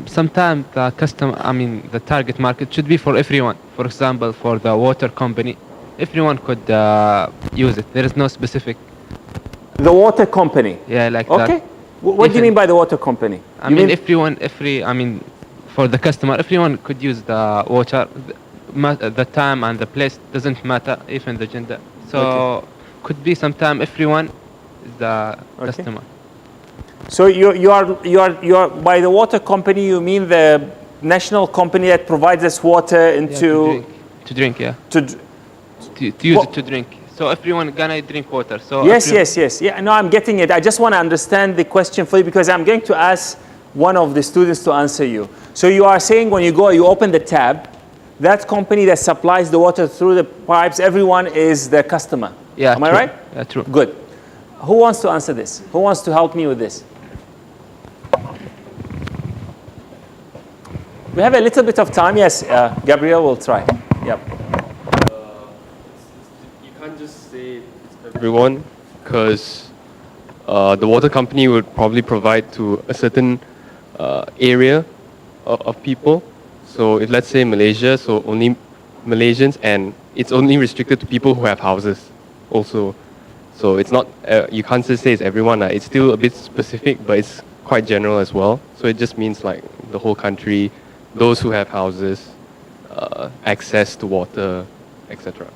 sometimes the target market should be for everyone. For example, for the water company, everyone could use it. There is no specific. The water company? Yeah, like that. Okay. What do you mean by the water company? For the customer, everyone could use the water. The time and the place doesn't matter, even the gender. So could be sometime everyone is the customer. So you are by the water company, you mean the national company that provides us water into to drink, yeah. to use it to drink. So everyone gonna drink water. So yes. Yeah, no, I'm getting it. I just want to understand the question for you because I'm going to ask one of the students to answer you. So you are saying when you go, you open the tab, that company that supplies the water through the pipes, everyone is the customer. Yeah. Am I right? Yeah, true. Good. Who wants to answer this? Who wants to help me with this? We have a little bit of time. Yes, Gabriel will try. Yep. You can't just say it's everyone because the water company would probably provide to a certain area of people. So if let's say Malaysia, so only Malaysians, and it's only restricted to people who have houses also. So it's not, you can't just say it's everyone. It's still a bit specific, but it's quite general as well. So it just means like the whole country, those who have houses, access to water, etc.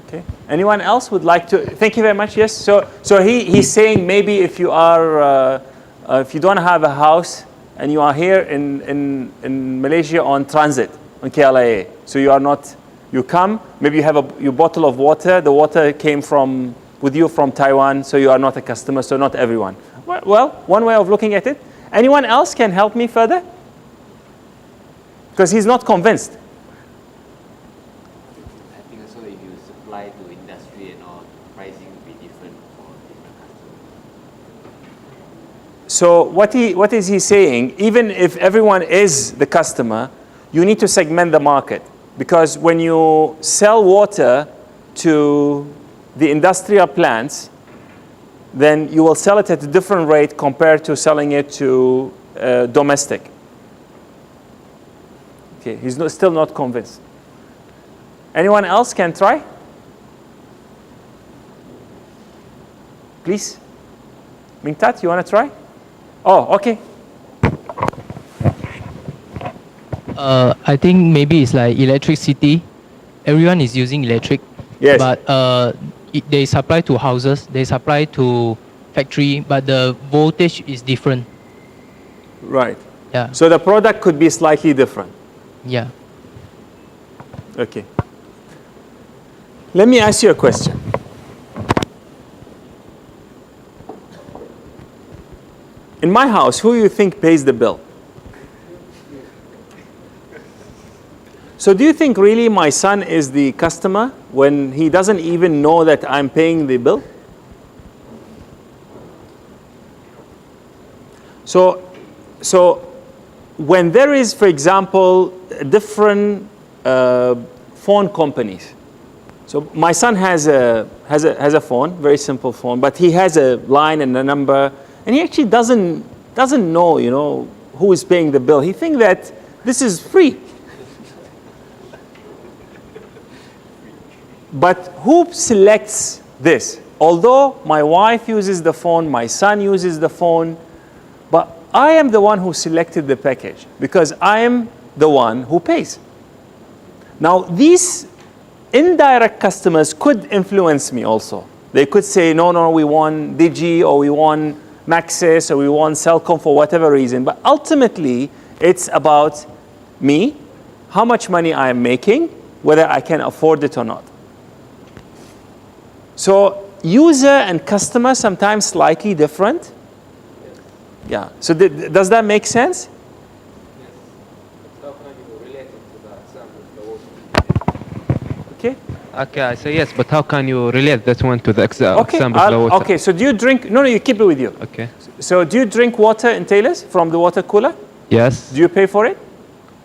Okay. Anyone else would like to? Thank you very much. Yes. So he's saying maybe if you are, if you don't have a house and you are here in Malaysia on transit on KLIA, so you are not, you come, maybe you have your bottle of water. The water came with you from Taiwan, so you are not a customer. So not everyone. Well, one way of looking at it. Anyone else can help me further? Because he's not convinced. I think also if you supply to industry and all, pricing will be different for different customers. So what is he saying? Even if everyone is the customer, you need to segment the market. Because when you sell water to the industrial plants, then you will sell it at a different rate compared to selling it to domestic. Okay, he's still not convinced. Anyone else can try? Please. Mingtat, you want to try? Oh, okay. I think maybe it's like electricity. Everyone is using electric. Yes. But they supply to houses, they supply to factory, but the voltage is different. Right. Yeah. So the product could be slightly different. Yeah. Okay. Let me ask you a question. In my house, who do you think pays the bill? So do you think really my son is the customer when he doesn't even know that I'm paying the bill? So when there is, for example, different phone companies. So my son has a phone, very simple phone, but he has a line and a number, and he actually doesn't know, who is paying the bill. He thinks that this is free. But who selects this? Although my wife uses the phone, my son uses the phone, but I am the one who selected the package because I am the one who pays. Now, these indirect customers could influence me also. They could say, no, we want Digi, or we want Maxis, or we want Celcom for whatever reason. But ultimately, it's about me, how much money I am making, whether I can afford it or not. So user and customer sometimes slightly different. Yeah. So does that make sense? Okay. Okay, I say yes, but how can you relate that one to the example of the water? Okay, so do you drink? No, you keep it with you. Okay. So do you drink water in Taylor's from the water cooler? Yes. Do you pay for it?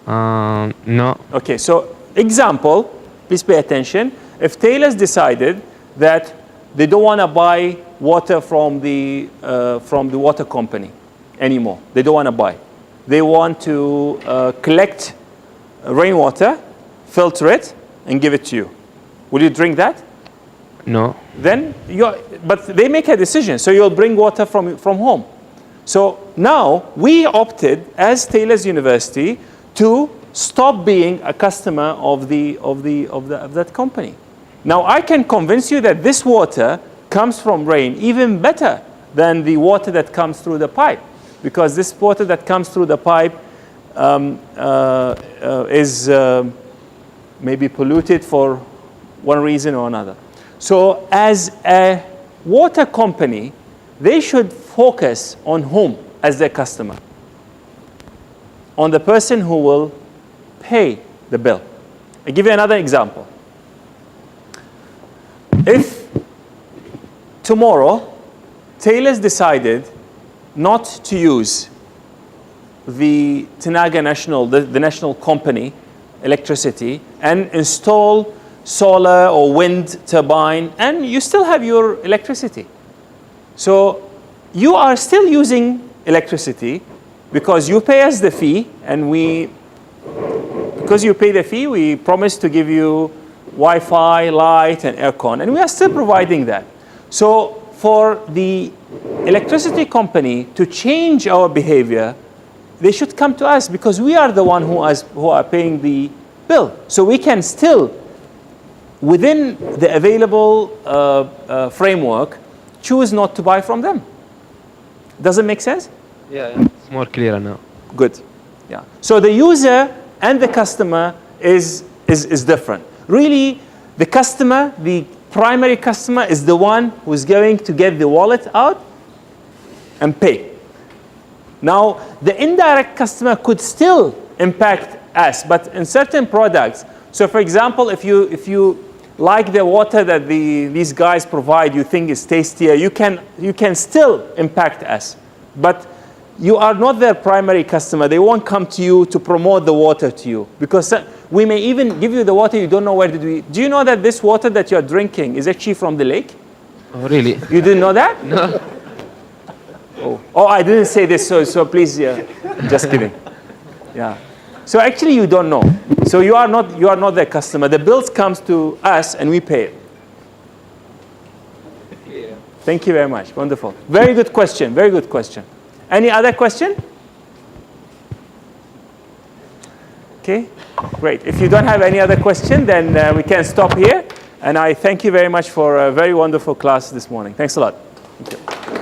No. Okay, so example, please pay attention. If Taylor's decided that they don't want to buy water from the water company anymore, they don't want to buy. They want to collect rainwater, filter it, and give it to you. Will you drink that? No. Then but they make a decision. So you'll bring water from home. So now we opted as Taylor's University to stop being a customer of that company. Now I can convince you that this water comes from rain even better than the water that comes through the pipe, because this water that comes through the pipe is maybe polluted for one reason or another. So as a water company, they should focus on whom as their customer? On the person who will pay the bill. I'll give you another example. If tomorrow Taylor's decided not to use the Tenaga National, the national company, electricity, and install solar or wind turbine, and you still have your electricity. So you are still using electricity because you pay us the fee, and because you pay the fee, we promise to give you Wi-Fi, light, and aircon, and we are still providing that. So for the electricity company to change our behavior, they should come to us, because we are the one who are paying the bill. So we can still, within the available framework, choose not to buy from them. Does it make sense? Yeah, it's more clear now. Good. Yeah. So the user and the customer is different. Really, the customer, the primary customer, is the one who's going to get the wallet out and pay. Now, the indirect customer could still impact us, but in certain products. So, for example, if you like the water that these guys provide, you think is tastier, you can still impact us. But you are not their primary customer. They won't come to you to promote the water to you, because we may even give you the water, you don't know where to do it. Do you know that this water that you're drinking is actually from the lake? Oh, really? You didn't know that? No. Oh, I didn't say this, so please, just kidding. Yeah. So actually, you don't know. So you are not their customer. The bills comes to us, and we pay it. Yeah. Thank you very much. Wonderful. Very good question. Very good question. Any other question? Okay. Great. If you don't have any other question, then we can stop here. And I thank you very much for a very wonderful class this morning. Thanks a lot. Thank you.